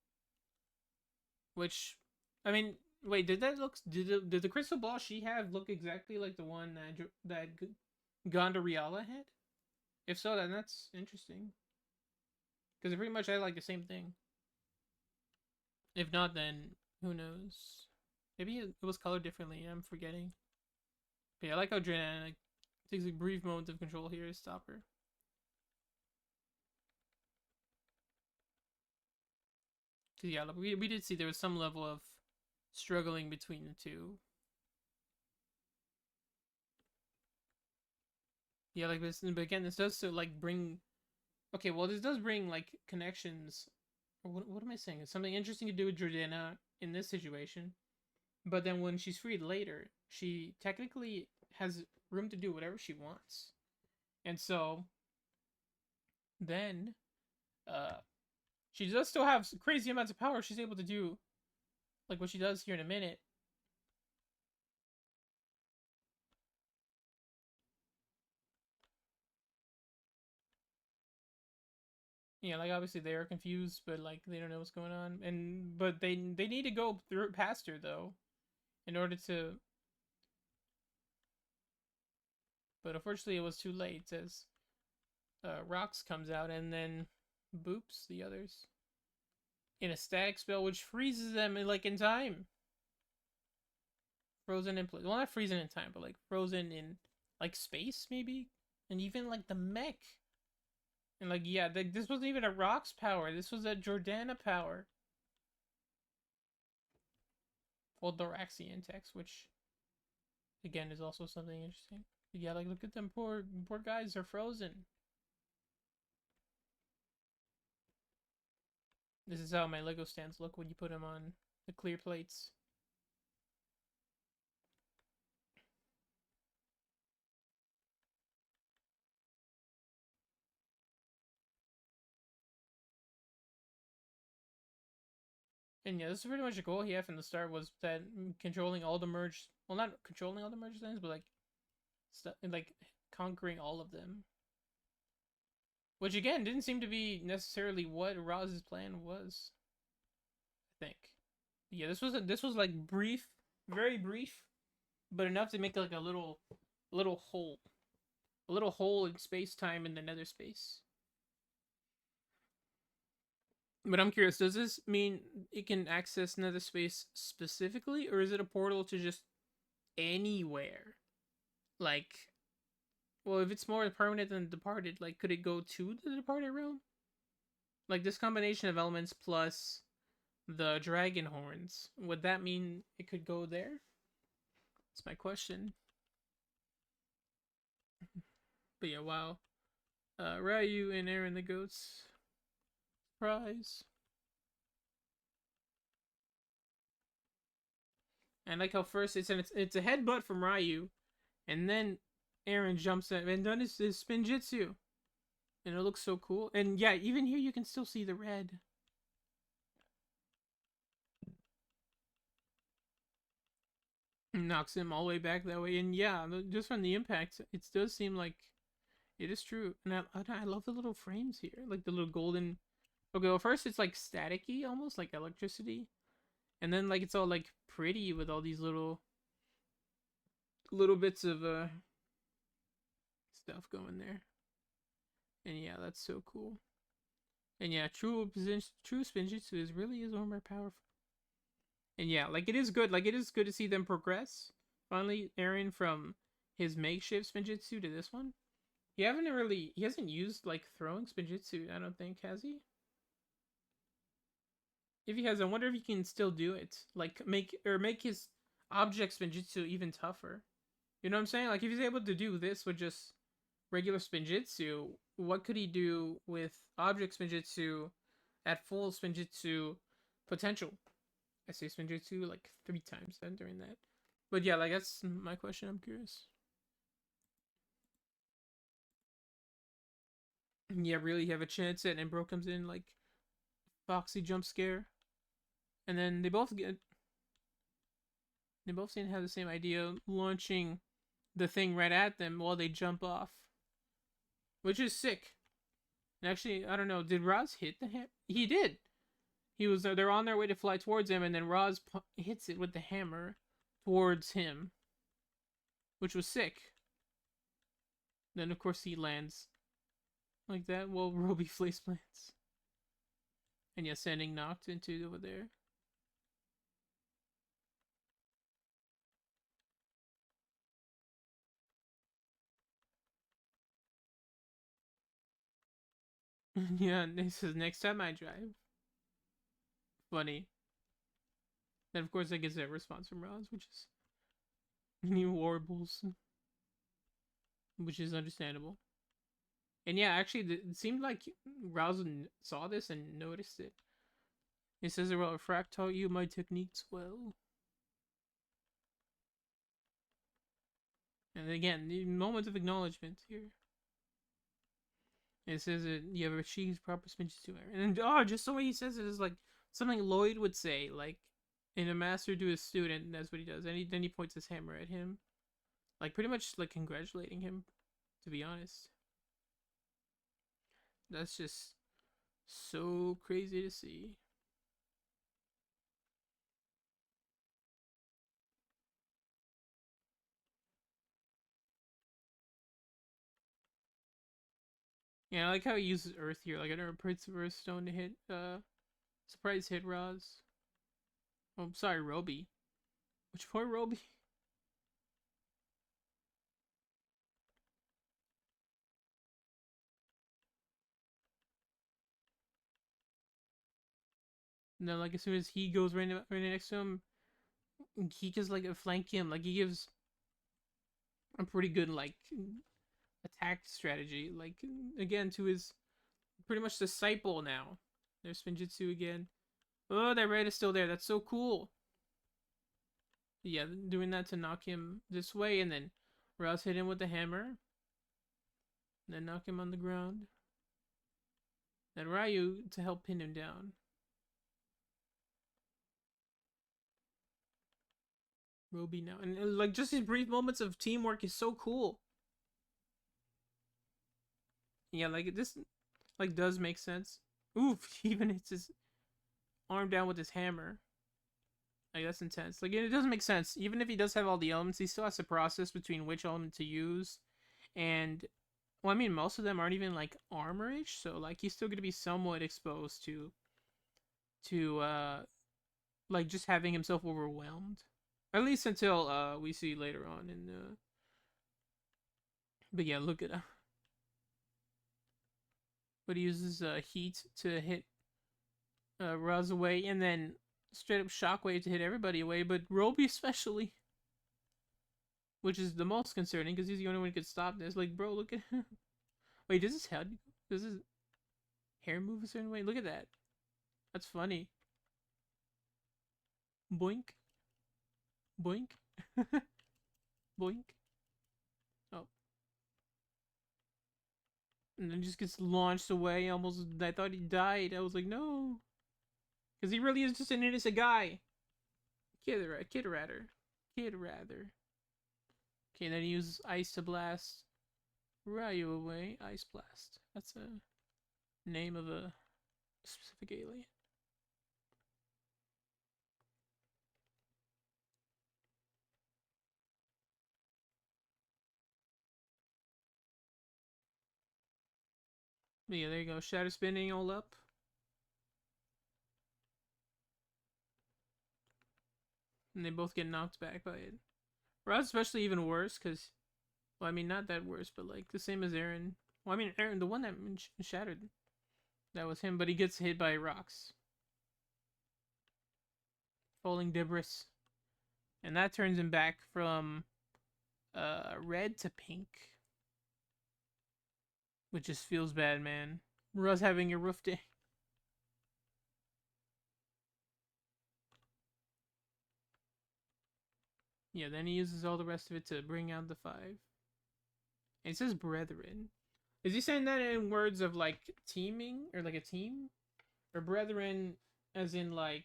A: which, I mean, wait, did that look? Did the crystal ball she have look exactly like the one that Gondoriala had? If so, then that's interesting. Because it pretty much had like the same thing. If not, then who knows? Maybe it was colored differently. I'm forgetting. But yeah, I like how Jordana like, takes a brief moment of control here to stop her. Cause yeah, we did see there was some level of struggling between the two. Yeah, like this, but again, this does like bring. Okay, well, this does bring like connections. What am I saying? It's something interesting to do with Jordana in this situation. But then when she's freed later, she technically has room to do whatever she wants. And so then she does still have crazy amounts of power. She's able to do like what she does here in a minute. Yeah, like obviously they are confused, but like they don't know what's going on. And but they need to go through past her though in order to. But unfortunately, it was too late as Rocks comes out and then boops the others in a static spell, which freezes them in time. Frozen in place. Well, not freezing in time, but like frozen in like space maybe, and even like the mech. And like yeah, this wasn't even a Rocks power. This was a Jordana power. Well, Doraxian text, which again is also something interesting. But yeah, like look at them poor guys. They're frozen. This is how my Lego stands look when you put them on the clear plates. And yeah, this is pretty much the goal he had from the start, was that controlling all the merge. Well, not controlling all the merge things, but like conquering all of them. Which again didn't seem to be necessarily what Roz's plan was. I think. Yeah, this was like brief, very brief, but enough to make like a little hole in space time in the nether space. But I'm curious, does this mean it can access nether space specifically, or is it a portal to just anywhere? Like, well, if it's more permanent than departed, like, could it go to the departed realm? Like, this combination of elements plus the dragon horns, would that mean it could go there? That's my question. But yeah, wow. Ryu and Aaron the goats. Surprise. And like how first it's a headbutt from Ryu, and then Aaron jumps at and done his spinjitzu, and it looks so cool. And yeah, even here you can still see the red. Knocks him all the way back that way, and yeah, just from the impact, it does seem like it is true. And I love the little frames here, like the little golden. Okay, well first it's like staticky, almost like electricity, and then like it's all like pretty with all these little bits of stuff going there. And yeah, that's so cool. And yeah, true spinjitzu is more powerful. And yeah, like it is good. Like it is good to see them progress. Finally, Aaron from his makeshift spinjitzu to this one. He hasn't used like throwing spinjitzu, I don't think, has he? If he has, I wonder if he can still do it. Like make his object spinjitzu even tougher. You know what I'm saying? Like if he's able to do this with just regular spinjitzu, what could he do with object spinjitzu at full spinjitzu potential? I say Spinjitzu like 3 times then during that. But yeah, like that's my question. I'm curious. Yeah, really have a chance at, and Bro comes in like Foxy jump scare, and then they both seem to have the same idea, launching the thing right at them while they jump off, which is sick. And actually, I don't know, did Roz hit the hammer? He did. He was they're on their way to fly towards him, and then Roz hits it with the hammer towards him, which was sick. Then of course he lands like that while Roby face plants. And yeah, sending knocked into over there. Yeah, and he says next time I drive. Funny. Then of course I get that response from Roz, which is new warbles, which is understandable. And yeah, actually, it seemed like Roz saw this and noticed it. He says, "Well, Frack taught you my techniques well." And again, the moment of acknowledgement here. It says that you have achieved proper Spinjitzu. And just the way he says it is like something Lloyd would say, like in a master to his student, and that's what he does. And then he points his hammer at him. Like pretty much like congratulating him, to be honest. That's just so crazy to see. Yeah, I like how he uses Earth here, like another Prince of Earthstone to hit surprise hit Roz. Oh, I'm sorry, Roby. Which poor Roby? And then like as soon as he goes right next to him, he just like flank him. Like he gives a pretty good like attack strategy. Like again to his pretty much disciple now. There's Spinjitzu again. Oh, that red is still there. That's so cool. Yeah, doing that to knock him this way, and then Ross hit him with the hammer. Then knock him on the ground. Then Ryu to help pin him down. Roby now. And like just these brief moments of teamwork is so cool. Yeah, like this like does make sense. Oof, he even hits his arm down with his hammer. Like that's intense. Like it doesn't make sense. Even if he does have all the elements, he still has to process between which element to use. And well, I mean most of them aren't even like armorish, so like he's still gonna be somewhat exposed to like just having himself overwhelmed. At least until we see later on in the but yeah, look at but he uses heat to hit Raz away, and then straight up shockwave to hit everybody away, but Roby especially, which is the most concerning because he's the only one who could stop this. Like, bro, look at him. Wait, does his hair move a certain way? Look at that. That's funny. Boink, boink, boink. Oh, and then just gets launched away. Almost, I thought he died. I was like, no, because he really is just an innocent guy. Kid rather. Okay, then he uses ice to blast Ryu away. Ice blast. That's a name of a specific alien. But yeah, there you go. Shadow spinning all up. And they both get knocked back by it. Rod's especially even worse because, well, I mean, not that worse, but like the same as Aaron. Well, I mean, Aaron, the one that shattered, that was him, but he gets hit by rocks. Falling debris. And that turns him back from red to pink. Which just feels bad, man. Russ having a rough day. Yeah, then he uses all the rest of it to bring out the five. And it says brethren. Is he saying that in words of like teaming or like a team? Or brethren as in like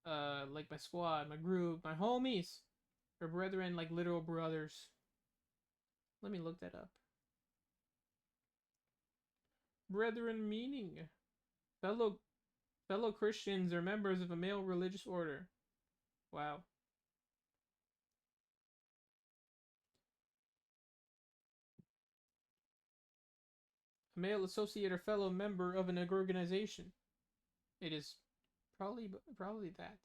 A: my squad, my group, my homies? Or brethren like literal brothers? Let me look that up. Brethren meaning fellow Christians or members of a male religious order. Wow. A male associate or fellow member of an organization. It is probably that.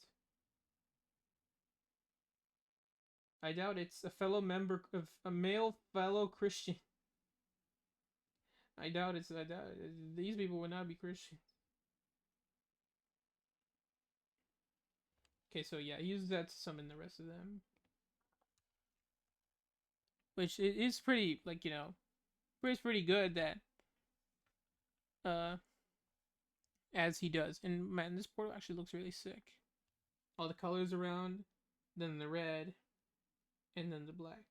A: I doubt it's a fellow member of a male fellow Christian. I doubt it's. I doubt it. These people would not be Christian. Okay, so yeah, he uses that to summon the rest of them, which it is pretty like it's pretty good that uh as he does. And man, this portal actually looks really sick. All the colors around, then the red, and then the black.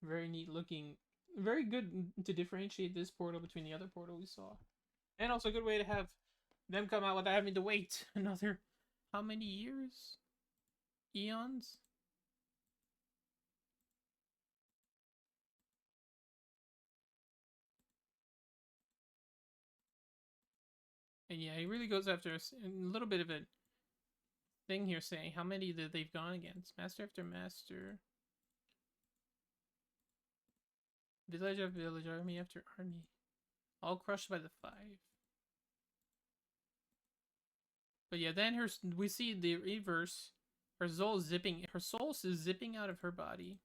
A: Very neat looking. Very good to differentiate this portal between the other portal we saw. And also a good way to have them come out without having to wait another how many years? Eons? And yeah, he really goes after us. A little bit of a thing here saying how many that they've gone against. Master after master. Village after village, army after army. All crushed by the five. But yeah, then we see the reverse. Her soul is zipping out of her body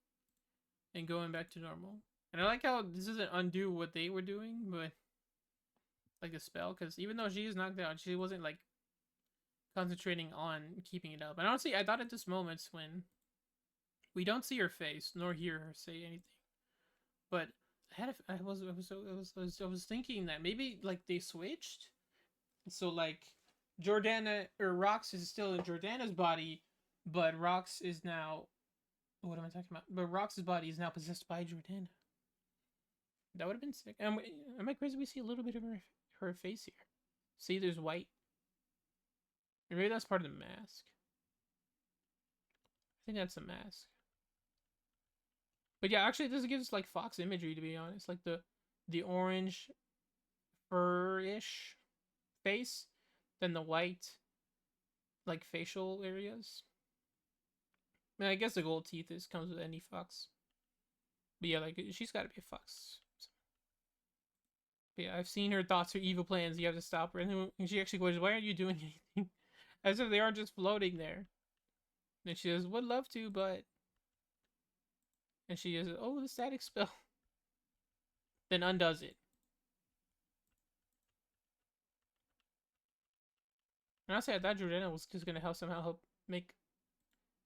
A: and going back to normal. And I like how this doesn't undo what they were doing, but like the spell, because even though she is knocked out, she wasn't like concentrating on keeping it up. And honestly, I thought at this moment when we don't see her face nor hear her say anything, but I was thinking that maybe like they switched, so like Jordana or Rox is still in Jordana's body, but Rox is now what am I talking about? But Rox's body is now possessed by Jordana. That would have been sick. Am I crazy? We see a little bit of her face here. See, there's white. Maybe that's part of the mask. I think that's the mask. But yeah, actually, this gives like fox imagery, to be honest. Like the orange fur-ish face, then the white like facial areas. I mean, I guess the gold teeth comes with any fox. But yeah, like she's got to be a fox. But yeah, I've seen her thoughts, her evil plans. You have to stop her. And she actually goes, "Why aren't you doing anything?" As if they aren't just floating there. And she says, "Would love to, but." And she says, "Oh, the static spell." Then undoes it. And honestly, I thought Jordana was just gonna somehow help make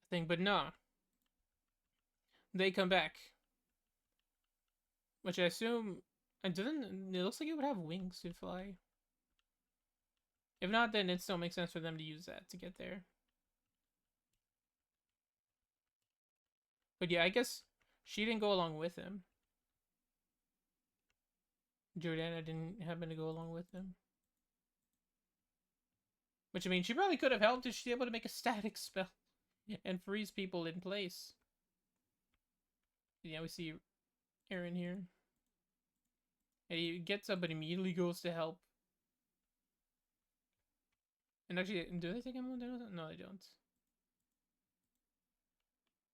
A: a thing, but no. They come back. Which I assume it looks like it would have wings to fly. If not, then it still makes sense for them to use that to get there. But yeah, I guess she didn't go along with him. Jordana didn't happen to go along with him. Which, I mean, she probably could have helped if she's able to make a static spell and freeze people in place. Yeah, we see Aaron here. And he gets up but immediately goes to help. And actually, do they take him on? No, they don't.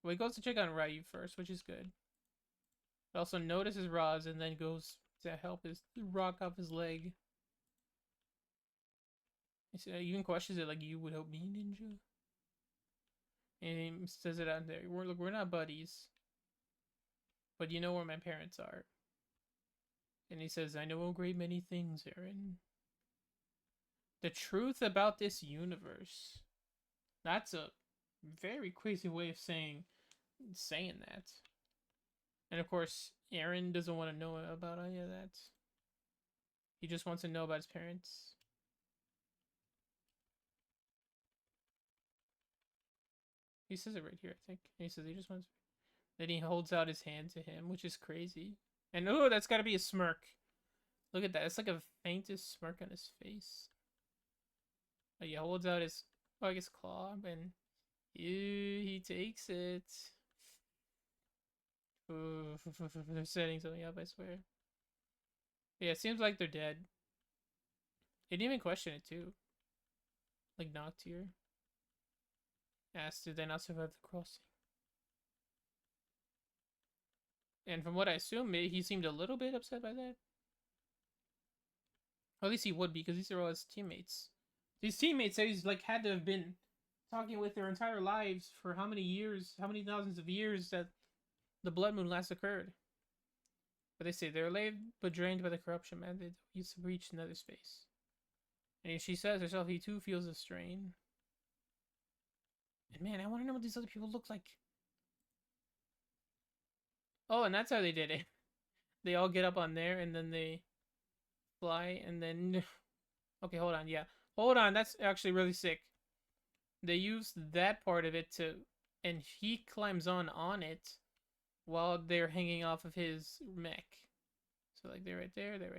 A: Well, he goes to check on Ryu first, which is good. But also notices Roz and then goes to help his rock off his leg. He even questions it like, "You would help me, Ninja?" And he says it out there. We're not buddies, but you know where my parents are. And he says, "I know a great many things, Aaron. The truth about this universe." That's a very crazy way of saying that. And of course, Aaron doesn't want to know about any of that. He just wants to know about his parents. He says it right here, I think. And he says he just wants. Then he holds out his hand to him, which is crazy. And oh, that's got to be a smirk. Look at that. It's like a faintest smirk on his face. But he holds out his, oh, I guess claw, and he takes it. Ooh, they're setting something up, I swear. Yeah, it seems like they're dead. They didn't even question it, too. Like, Noctier asked, did they not survive the crossing? And from what I assume, he seemed a little bit upset by that. Or at least he would be, because these are all his teammates. These teammates that he's like had to have been talking with their entire lives for how many years, how many thousands of years that the Blood Moon last occurred. But they say they're alive but drained by the corruption man. They used to reach another space. And she says herself, he too feels the strain. And man, I want to know what these other people look like. Oh, and that's how they did it. They all get up on there and then they fly and then... Okay, hold on, yeah. Hold on, that's actually really sick. They used that part of it to... And he climbs on it while they're hanging off of his mech. So, like, they're right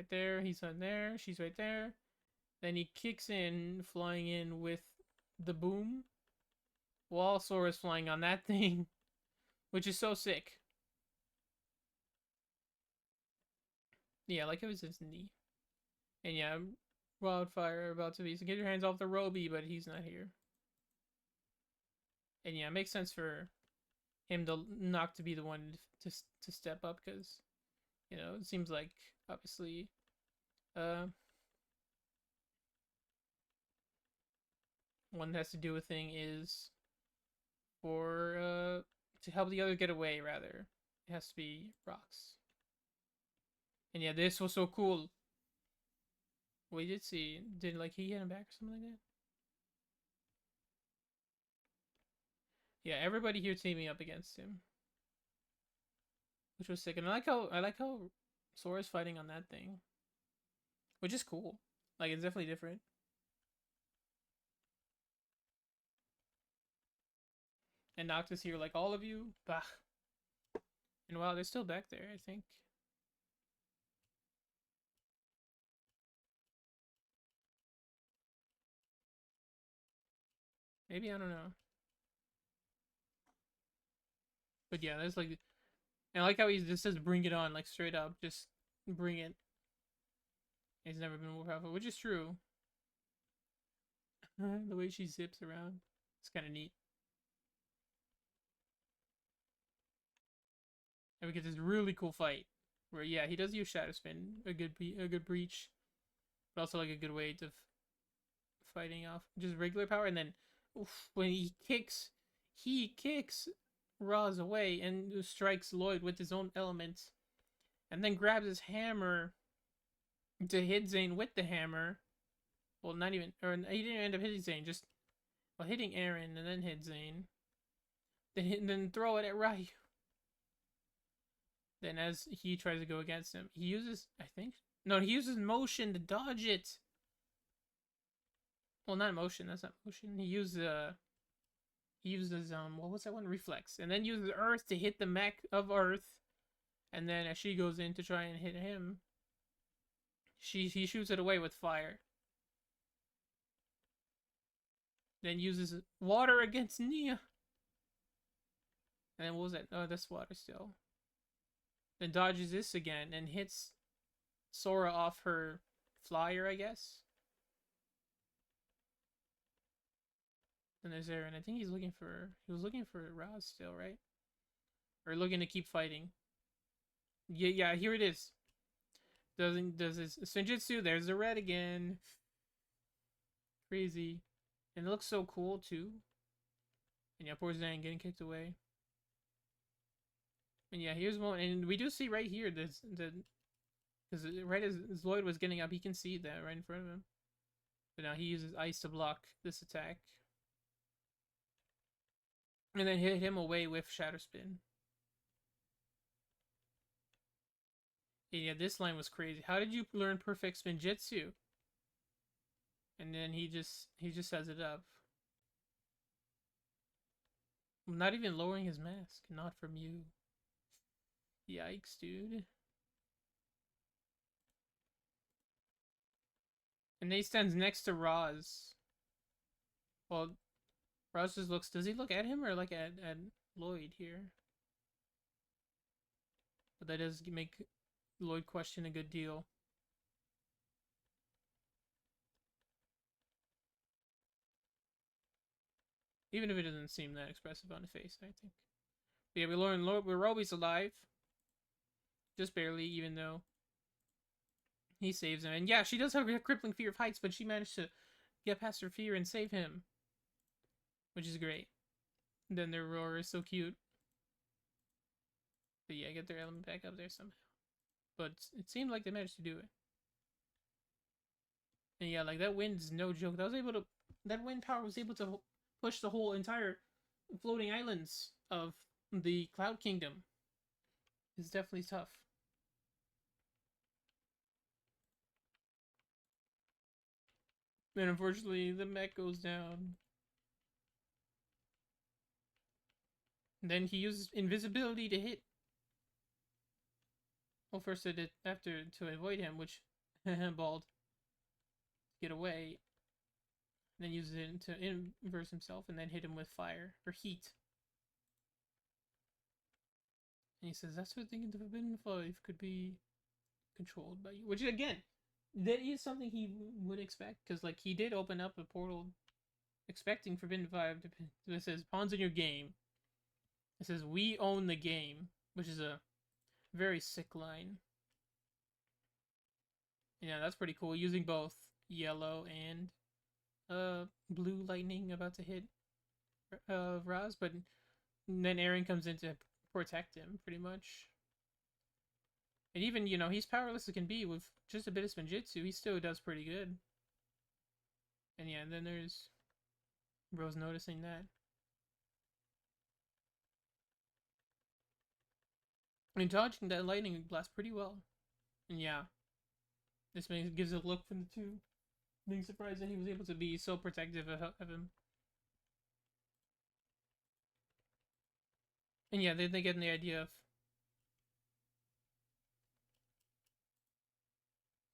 A: there, he's on there, she's right there. Then he kicks in, flying in with the boom, while Sora's flying on that thing, which is so sick. Yeah, like it was his knee. And yeah, Wildfire about to be, so get your hands off the Roby, but he's not here. And yeah, it makes sense for him to not to be the one to step up, because, you know, it seems like, obviously, one that has to do a thing is for, to help the other get away, rather. It has to be Rocks. And yeah, this was so cool. We did see, did like he hit him back or something like that? Yeah, everybody here teaming up against him, which was sick. And I like how Sora's fighting on that thing, which is cool. Like, it's definitely different. And Noctis here, like, all of you, bah. And wow, they're still back there, I think. Maybe, I don't know. But yeah, there's like, and I like how he just says bring it on, like straight up, just bring it. He's never been more powerful, which is true. The way she zips around, it's kind of neat. And we get this really cool fight where, yeah, he does use Shadow Spin, a good breach, but also like a good way to fighting off just regular power. And then oof, when he kicks Roz away and strikes Lloyd with his own elements, and then grabs his hammer to hit Zane with the hammer. Well, not even, or he didn't end up hitting Zane, just hitting Aaron and then hit Zane. Then throw it at Ryu. Then as he tries to go against him, he uses, I think, no, he uses motion to dodge it. Well, not motion, that's not motion. He uses what was that one? Reflex. And then uses Earth to hit the mech of Earth. And then as she goes in to try and hit him, he shoots it away with fire. Then uses water against Nia. And then what was that? Oh, that's water still. Then dodges this again and hits Sora off her flyer, I guess. And there's Aaron. I think he was looking for Raz still, right? Or looking to keep fighting. Yeah, here it is. Does his Senjutsu, there's the red again. Crazy. And it looks so cool too. And yeah, poor Zang getting kicked away. And yeah, here's one, and we do see right here because right as Lloyd was getting up, he can see that right in front of him. But now he uses ice to block this attack. And then hit him away with Shadow Spin. And yeah, this line was crazy. How did you learn perfect spin jutsu? And then he just says it up. I'm not even lowering his mask. Not from you. Yikes, dude. And then he stands next to Roz. Well, Roz just looks. Does he look at him or like at Lloyd here? But that does make Lloyd question a good deal. Even if it doesn't seem that expressive on the face, I think. But yeah, we learn Roby's alive. Just barely, even though he saves him. And yeah, she does have a crippling fear of heights, but she managed to get past her fear and save him. Which is great. And then their roar is so cute. But yeah, get their element back up there somehow. But it seemed like they managed to do it. And yeah, like that wind is no joke. That wind power was able to push the whole entire floating islands of the Cloud Kingdom. It's definitely tough. And unfortunately, the mech goes down. And then he uses invisibility to hit. Well, first it did after to avoid him, which bald get away. And then uses it to inverse himself, and then hit him with fire or heat. And he says, "That's what thinking the Forbidden Five could be controlled by you." Which again, that is something he would expect, because like he did open up a portal, expecting Forbidden Five to. It says pawns in your game. It says we own the game, which is a very sick line. Yeah, that's pretty cool. Using both yellow and blue lightning about to hit Raz, but then Aaron comes in to protect him pretty much. And even, you know, he's powerless as can be with just a bit of Spinjitzu, he still does pretty good. And yeah, and then there's Rose noticing that. And dodging that lightning blast pretty well. And yeah, this gives a look from the two, being surprised that he was able to be so protective of him. And yeah, they get the idea of.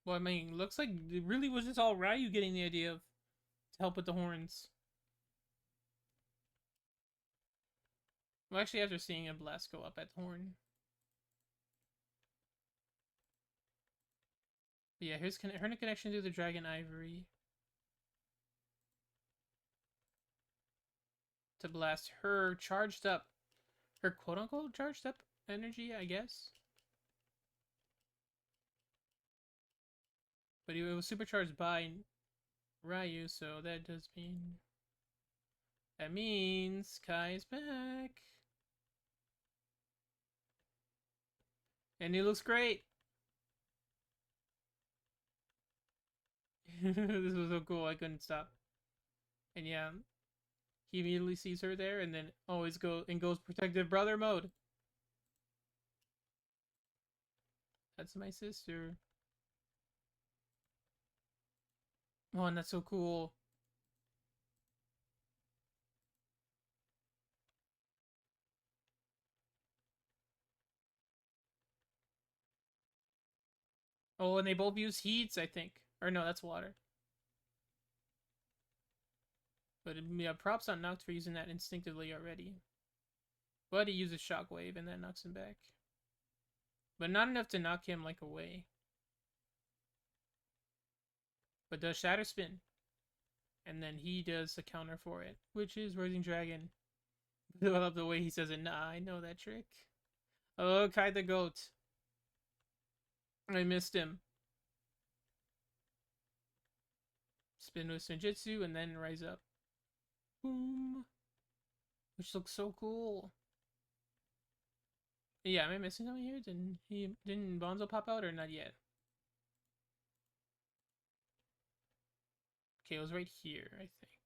A: Well, I mean, looks like it really was just all Ryu getting the idea of to help with the horns. Well, actually, after seeing a blast go up at the horn. But yeah, here's her connection to the Dragon Ivory. To blast her charged up, her quote unquote charged up energy, I guess. But it was supercharged by Ryu, so that does mean. That means Kai's back. And he looks great. This was so cool, I couldn't stop. And yeah, he immediately sees her there, and then always goes protective brother mode. That's my sister. Oh, and that's so cool. Oh, and they both use heats, I think. Or no, that's water. But yeah, props on Noct for using that instinctively already. But he uses Shockwave, and that knocks him back. But not enough to knock him, like, away. But does Shatter Spin. And then he does a counter for it, which is Rising Dragon. I love the way he says it. Nah, I know that trick. Oh, Kai the Goat. I missed him. Spin with Senjutsu, and then rise up. Boom. Which looks so cool. Yeah, am I missing something here? Didn't Bonzo pop out or not yet? Okay, it was right here, I think.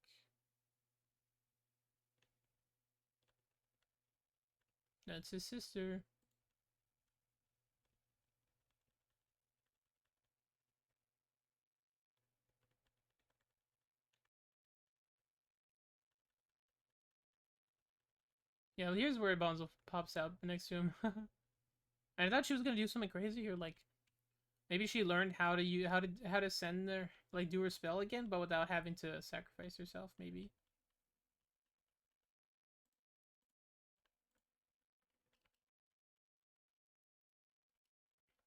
A: That's his sister. Yeah, well, here's where Bonzo pops out next to him. And I thought she was gonna do something crazy here, like maybe she learned how to send their like do her spell again, but without having to sacrifice herself. Maybe.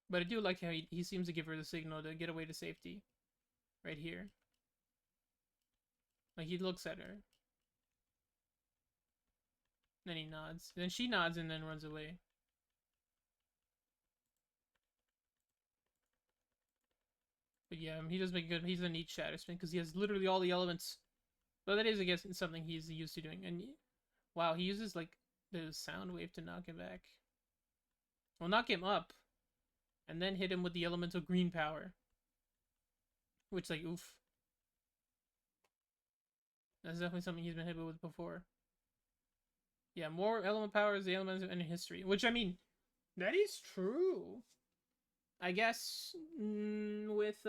A: But I do like how he seems to give her the signal to get away to safety, right here. Like he looks at her, then he nods, then she nods, and then runs away. But yeah, he does make good. He's a neat shatter spin because he has literally all the elements. But that is, I guess, something he's used to doing. And wow, he uses like the sound wave to knock him back. Well, knock him up, and then hit him with the elemental green power. Which, like, oof. That's definitely something he's been hit with before. Yeah, more element powers, the elements in history. Which, I mean, that is true. I guess with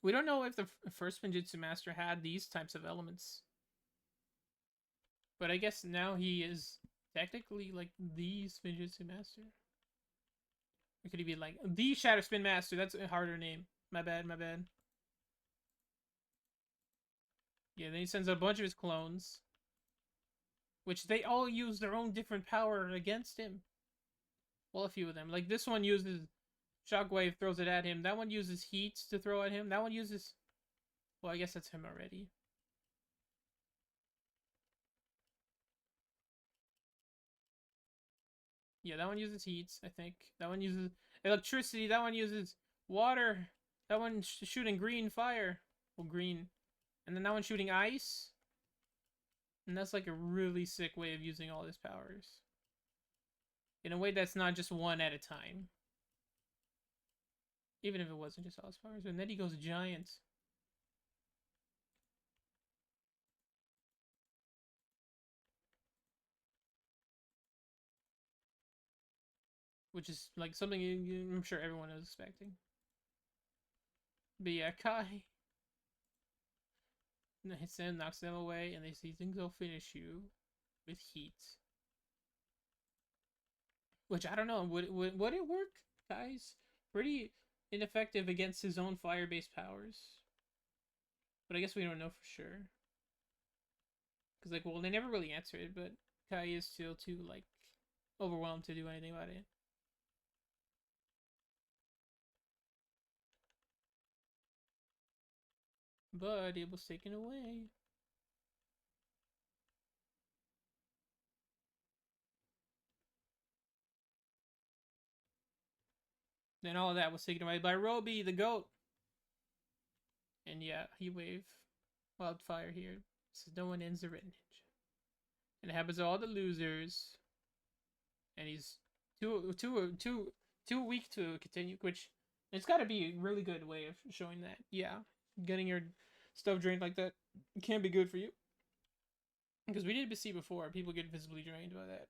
A: we don't know if the first Ninjutsu Master had these types of elements, but I guess now he is technically like the Ninjutsu Master. Or could he be like the Shadow Spin Master? That's a harder name. My bad, my bad. Yeah, then he sends a bunch of his clones, which they all use their own different power against him. Well, a few of them. Like this one uses Shockwave, throws it at him. That one uses Heat to throw at him. That one uses... Well, I guess that's him already. Yeah, that one uses Heat, I think. That one uses electricity. That one uses water. That one's shooting green fire. Well, green. And then that one's shooting ice. And that's like a really sick way of using all his powers. In a way that's not just one at a time. Even if it wasn't just all his powers. And then he goes giant. Which is like something I'm sure everyone is expecting. But yeah, Kai hits them, knocks them away, and they see things will finish you with heat. Which I don't know, would it work? Kai's pretty ineffective against his own fire-based powers. But I guess we don't know for sure. Because, like, well, they never really answered it, but Kai is still too, like, overwhelmed to do anything about it. But it was taken away. Then all of that was taken away by Roby, the goat. And yeah, he wave wildfire here. So no one ends the red ninja. And it happens to all the losers. And he's too weak to continue, which it's got to be a really good way of showing that. Yeah, getting your stuff drained like that can be good for you. Because we did see before, people get visibly drained by that.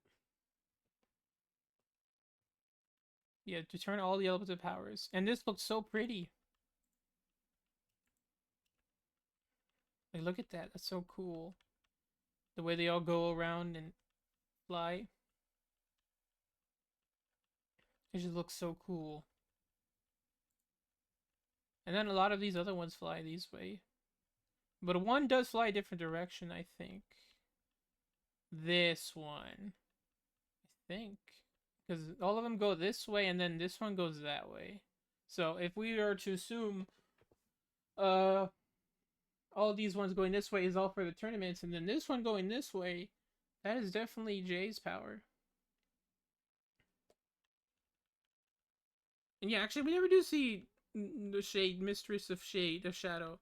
A: Yeah, to turn all the elemental powers. And this looks so pretty. Like, look at that. That's so cool. The way they all go around and fly. It just looks so cool. And then a lot of these other ones fly this way. But one does fly a different direction, I think. This one. I think. Because all of them go this way, and then this one goes that way. So if we are to assume all these ones going this way is all for the tournaments, and then this one going this way, that is definitely Jay's power. And yeah, actually, we never do see the Shade, Mistress of Shade, of Shadow.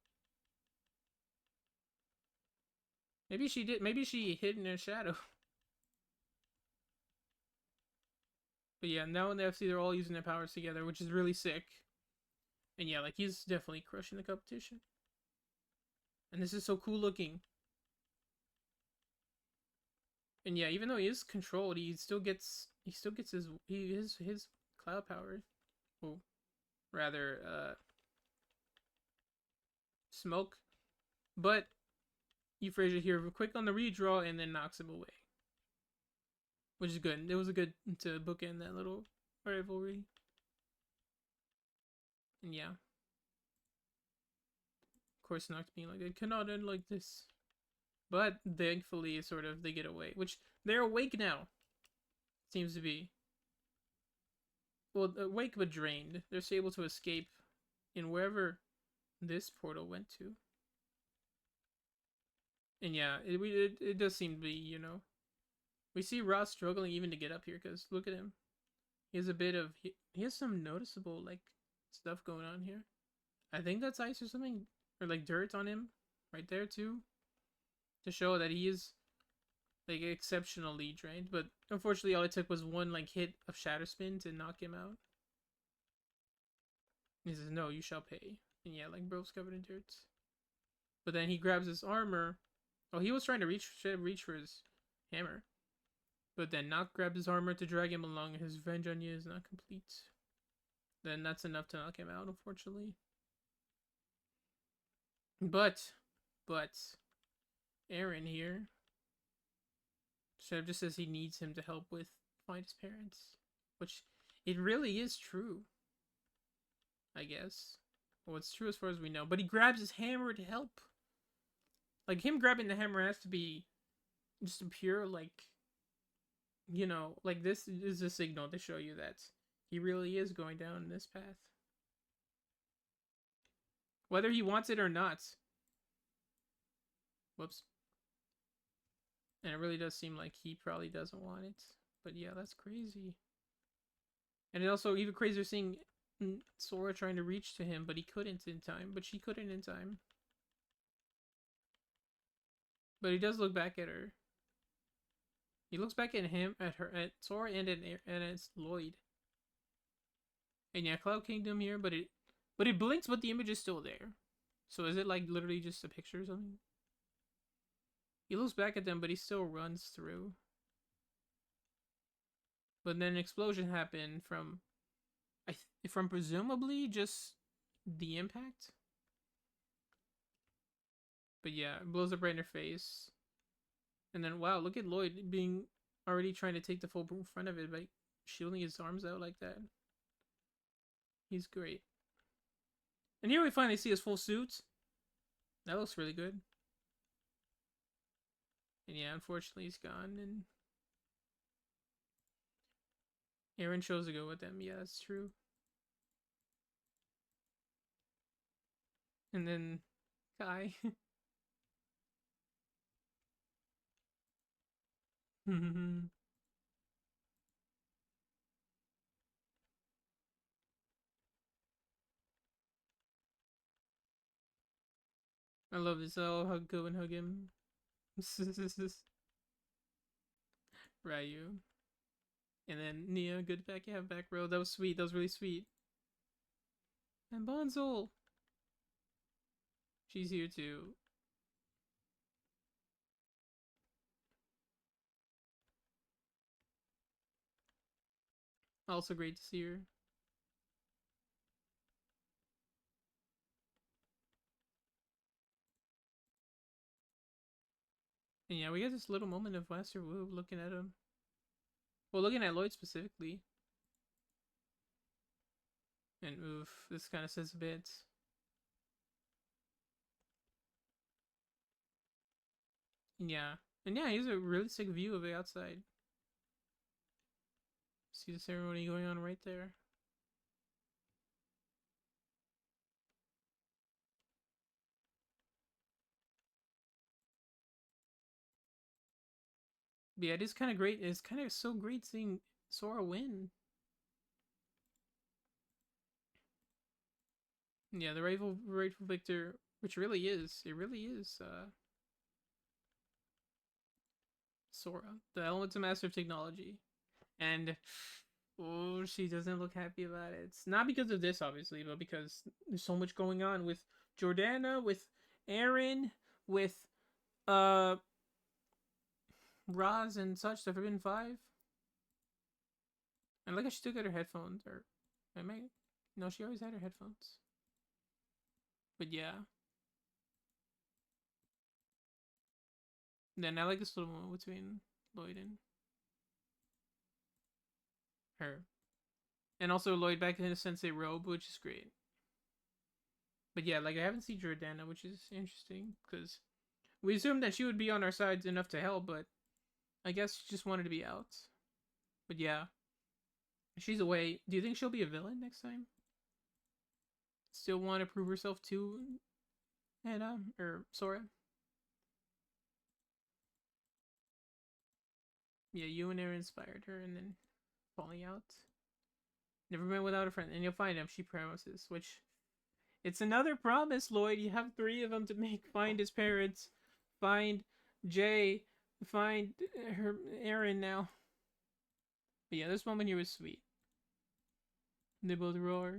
A: Maybe she did. Maybe she hid in her shadow. But yeah, now in the FC, they're all using their powers together, which is really sick. And yeah, like, he's definitely crushing the competition. And this is so cool looking. And yeah, even though he is controlled, he still gets his cloud power. Well, rather, smoke. But Euphrasia here quick on the redraw and then knocks him away. which is good. It was a good to bookend that little rivalry. And yeah, of course, Noct being like, it cannot end like this. But thankfully, sort of, they get away, which they're awake now. Seems to be. Well, awake but drained. They're able to escape in wherever this portal went to. And yeah, it does seem to be, you know. We see Ross struggling even to get up here, because look at him. He has a bit of, he has some noticeable, like, stuff going on here. I think that's ice or something, or like dirt on him right there too, to show that he is like exceptionally drained. But unfortunately, all it took was one like hit of Shatter Spin to knock him out. He says, "No, you shall pay." And yeah, like bro's covered in dirt. But then he grabs his armor. Oh, he was trying to reach for his hammer. But then Noct grabbed his armor to drag him along. His revenge on you is not complete. Then that's enough to knock him out, unfortunately. But Aaron here just says he needs him to help with find his parents, which it really is true, I guess. Well, it's true as far as we know. But he grabs his hammer to help. Like, him grabbing the hammer has to be just a pure, like, you know, like, this is a signal to show you that he really is going down this path. Whether he wants it or not. Whoops. And it really does seem like he probably doesn't want it. But yeah, that's crazy. And it also even crazier seeing Sora trying to reach to him, but he couldn't in time. But she couldn't in time. But he does look back at her. He looks back at him, at Sora, and it's Lloyd. And yeah, Cloud Kingdom here, but it blinks, but the image is still there. So is it like literally just a picture or something? He looks back at them, but he still runs through. But then an explosion happened from presumably just the impact. But yeah, it blows up right in her face. And then wow, look at Lloyd being already trying to take the full front of it by shielding his arms out like that. He's great. And here we finally see his full suit. That looks really good. And yeah, unfortunately he's gone, and Aaron chose to go with them. Yeah, that's true. And then Kai. I love this. I'll go and hug him. Ryu. And then Nia, good back, yeah, back row. That was sweet. That was really sweet. And Bonzol. She's here too. Also great to see her. And yeah, we got this little moment of Master Wu looking at him. Well, looking at Lloyd specifically. And oof, this kind of says a bit. Yeah. And yeah, he's a really sick view of the outside. See the ceremony going on right there. But yeah, it is kind of great. It's kind of so great seeing Sora win. Yeah, the rightful victor, which really is, it really is Sora, the elemental master of technology. And oh, she doesn't look happy about it. It's not because of this, obviously, but because there's so much going on with Jordana, with Aaron, with uh Roz and such, the Forbidden Five. And look how she still got her headphones, or I might no, she always had her headphones. But yeah. Then I like this little moment between Lloyd and her. And also Lloyd back in a sensei robe, which is great. But yeah, like I haven't seen Jordana, which is interesting because we assumed that she would be on our side enough to help, but I guess she just wanted to be out. But yeah, she's away. Do you think she'll be a villain next time? Still want to prove herself to Anna or Sora? Yeah, you and Aaron inspired her, and then falling out. Never been without a friend, and you'll find him. She promises, which it's another promise, Lloyd. You have three of them to make. Find his parents, find Jay, find her Aaron now. But yeah, this moment here was sweet. They both roar.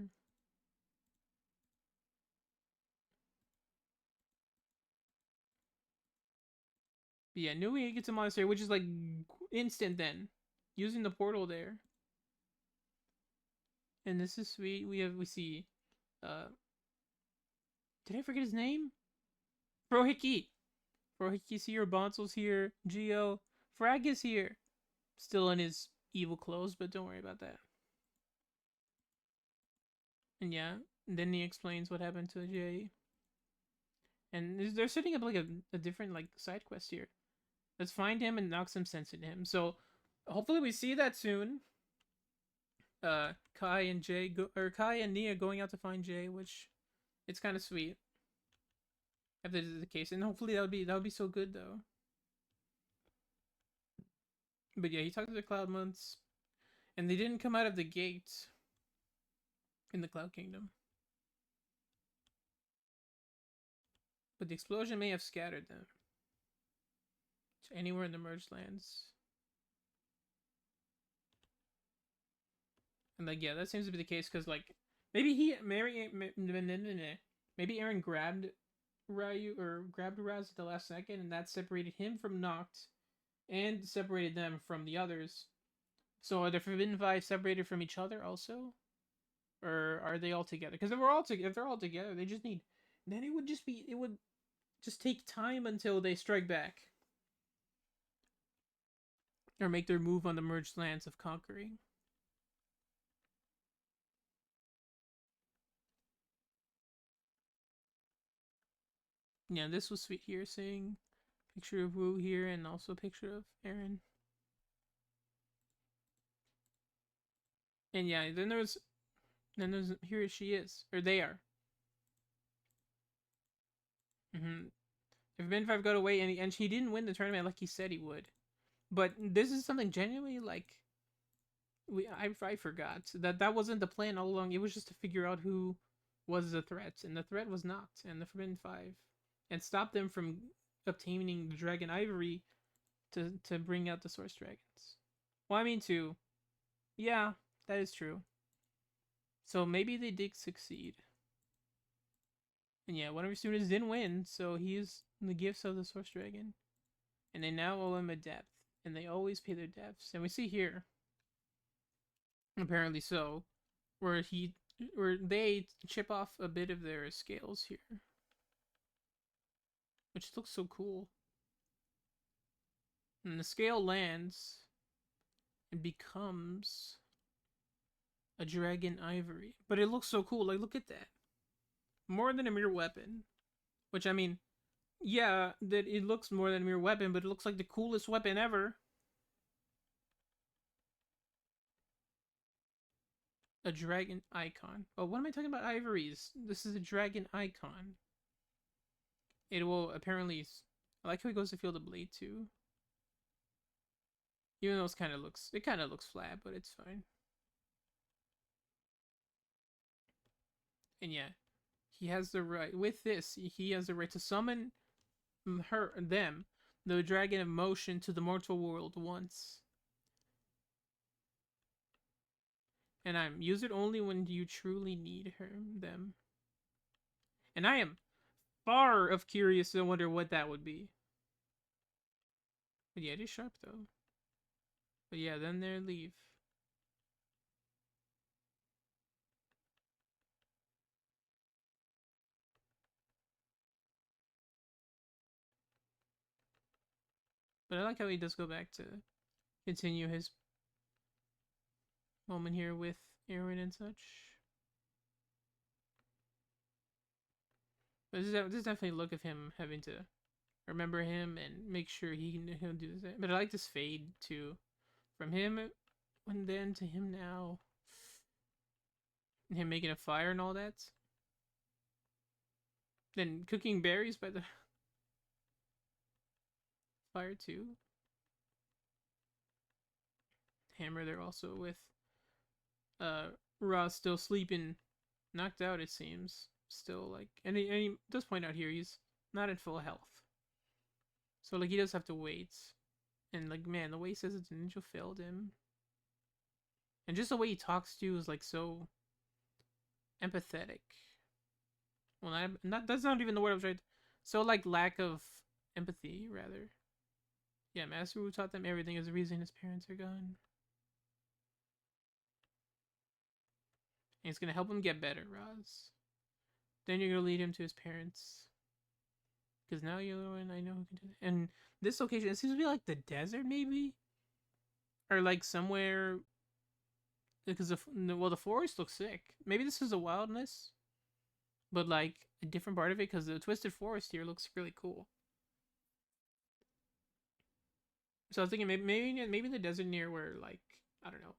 A: But yeah, Nui gets a monastery, which is like instant then. Using the portal there. And this is sweet. We see did I forget his name? Frohiki. Frohiki's here, Bonsel's here, Geo. Frag is here. Still in his evil clothes, but don't worry about that. And yeah, then he explains what happened to Jay. And they're setting up like a different like side quest here. Let's find him and knock some sense into him. So hopefully we see that soon. Kai and Jay or Kai and Nia going out to find Jay, which it's kind of sweet. If that is the case, and hopefully that would be so good though. But yeah, he talked to the Cloud Months, and they didn't come out of the gate in the Cloud Kingdom. But the explosion may have scattered them to anywhere in the Merged Lands. And like, yeah, that seems to be the case because like maybe maybe Aaron grabbed Ryu or grabbed Raz at the last second, and that separated him from Noct and separated them from the others. So are the Forbidden Five separated from each other also, or are they all together? Because if they're all together, they just need. Then it would just take time until they strike back or make their move on the merged lands of conquering. Yeah, this was sweet here, seeing picture of Wu here and also a picture of Aaron. And yeah, then there's here she is, or they are. If Ben 5 got away and he didn't win the tournament like he said he would, but this is something genuinely like I forgot that wasn't the plan all along. It was just to figure out who was the threat, and the threat was Noct and the Forbidden Five, and stop them from obtaining the Dragon Ivory to bring out the Source Dragons. Well, I mean, yeah, that is true. So maybe they did succeed. And yeah, one of your students didn't win, so he is the gifts of the Source Dragon. And they now owe him a depth, and they always pay their debts. And we see here, apparently so, where they chip off a bit of their scales here, which looks so cool. And the scale lands and becomes a dragon ivory, but it looks so cool. Like, look at that. More than a mere weapon, which I mean, yeah, that it looks more than a mere weapon, but it looks like the coolest weapon ever. A dragon icon. Oh, what am I talking about? Ivories. This is a dragon icon. It will apparently. I like how he goes to feel the blade too. Even though it kind of looks flat, but it's fine. And yeah, he has the right. With this, he has the right to summon the dragon of motion, to the mortal world once. And use it only when you truly need them. And I am far of curious to wonder what that would be. But yeah, it is sharp though. But yeah, then they leave. But I like how he does go back to continue his moment here with Aaron and such. But this is definitely a look of him having to remember him and make sure he'll do this. But I like this fade too, from him and then to him now, him making a fire and all that. Then cooking berries by the fire too. Hammer there also with Ross still sleeping, knocked out it seems. Still like, and he does point out here he's not at full health. So like he does have to wait. And like, man, the way he says it's ninja failed him. And just the way he talks to you is like so empathetic. Well, that's not even the word I was trying to. So like lack of empathy, rather. Yeah, Master Wu taught them everything is the reason his parents are gone. And it's gonna help him get better, Roz. Then you're gonna lead him to his parents. Because now you're and I know who can do that. And this location, it seems to be like the desert, maybe? Or like somewhere. Because the forest looks sick. Maybe this is a wilderness. But like a different part of it, because the twisted forest here looks really cool. So I was thinking maybe the desert near where, like, I don't know.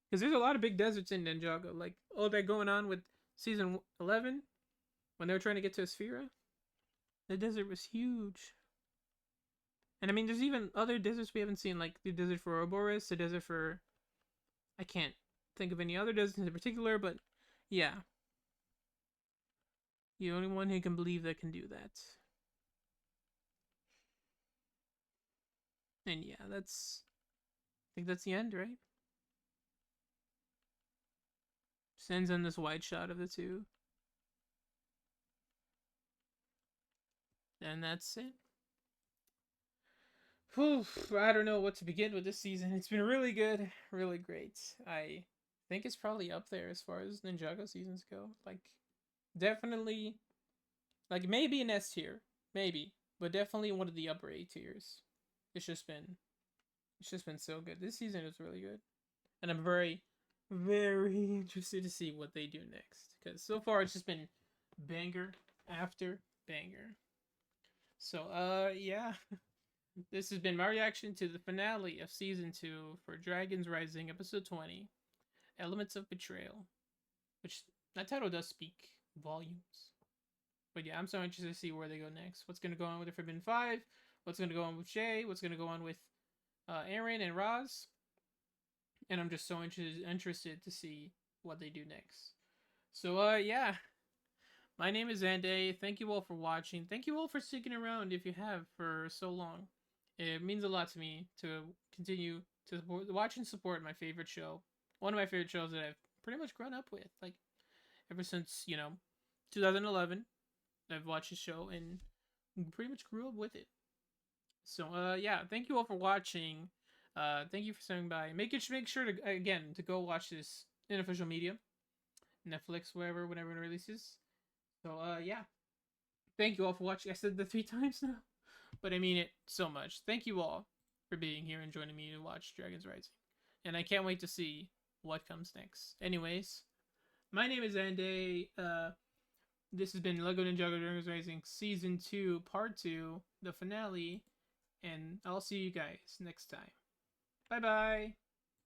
A: Because there's a lot of big deserts in Ninjago. Like all that going on with season 11 when they were trying to get to Asphira. The desert was huge. And I mean, there's even other deserts we haven't seen, like the desert for Ouroboros, the desert for... I can't think of any other deserts in particular, but yeah. The only one who can believe that can do that. And yeah, I think that's the end, right? Sends in this wide shot of the two. And that's it. Whew, I don't know what to begin with this season. It's been really good, really great. I think it's probably up there as far as Ninjago seasons go. Like, definitely, like maybe an S tier, maybe, but definitely one of the upper A tiers. It's just been so good. This season is really good, and I'm very, very interested to see what they do next. Because so far it's just been banger after banger. So yeah. This has been my reaction to the finale of Season 2 for Dragons Rising Episode 20, Elements of Betrayal. Which, that title does speak volumes. But yeah, I'm so interested to see where they go next. What's going to go on with the Forbidden 5? What's going to go on with Shay? What's going to go on with Aaron and Roz? And I'm just so interested to see what they do next. So, yeah. My name is ANDAY. Thank you all for watching. Thank you all for sticking around if you have for so long. It means a lot to me to continue to watch and support my favorite show. One of my favorite shows that I've pretty much grown up with. Like, ever since, 2011, I've watched the show and pretty much grew up with it. So, yeah, thank you all for watching. Thank you for stopping by. Make sure to, again, to go watch this in official media. Netflix, wherever, whenever it releases. So, yeah. Thank you all for watching. I said the 3 times now. But I mean it so much. Thank you all for being here and joining me to watch Dragons Rising. And I can't wait to see what comes next. Anyways, my name is ANDAY. This has been LEGO Ninjago Dragons Rising Season 2, Part 2, the finale. And I'll see you guys next time. Bye-bye.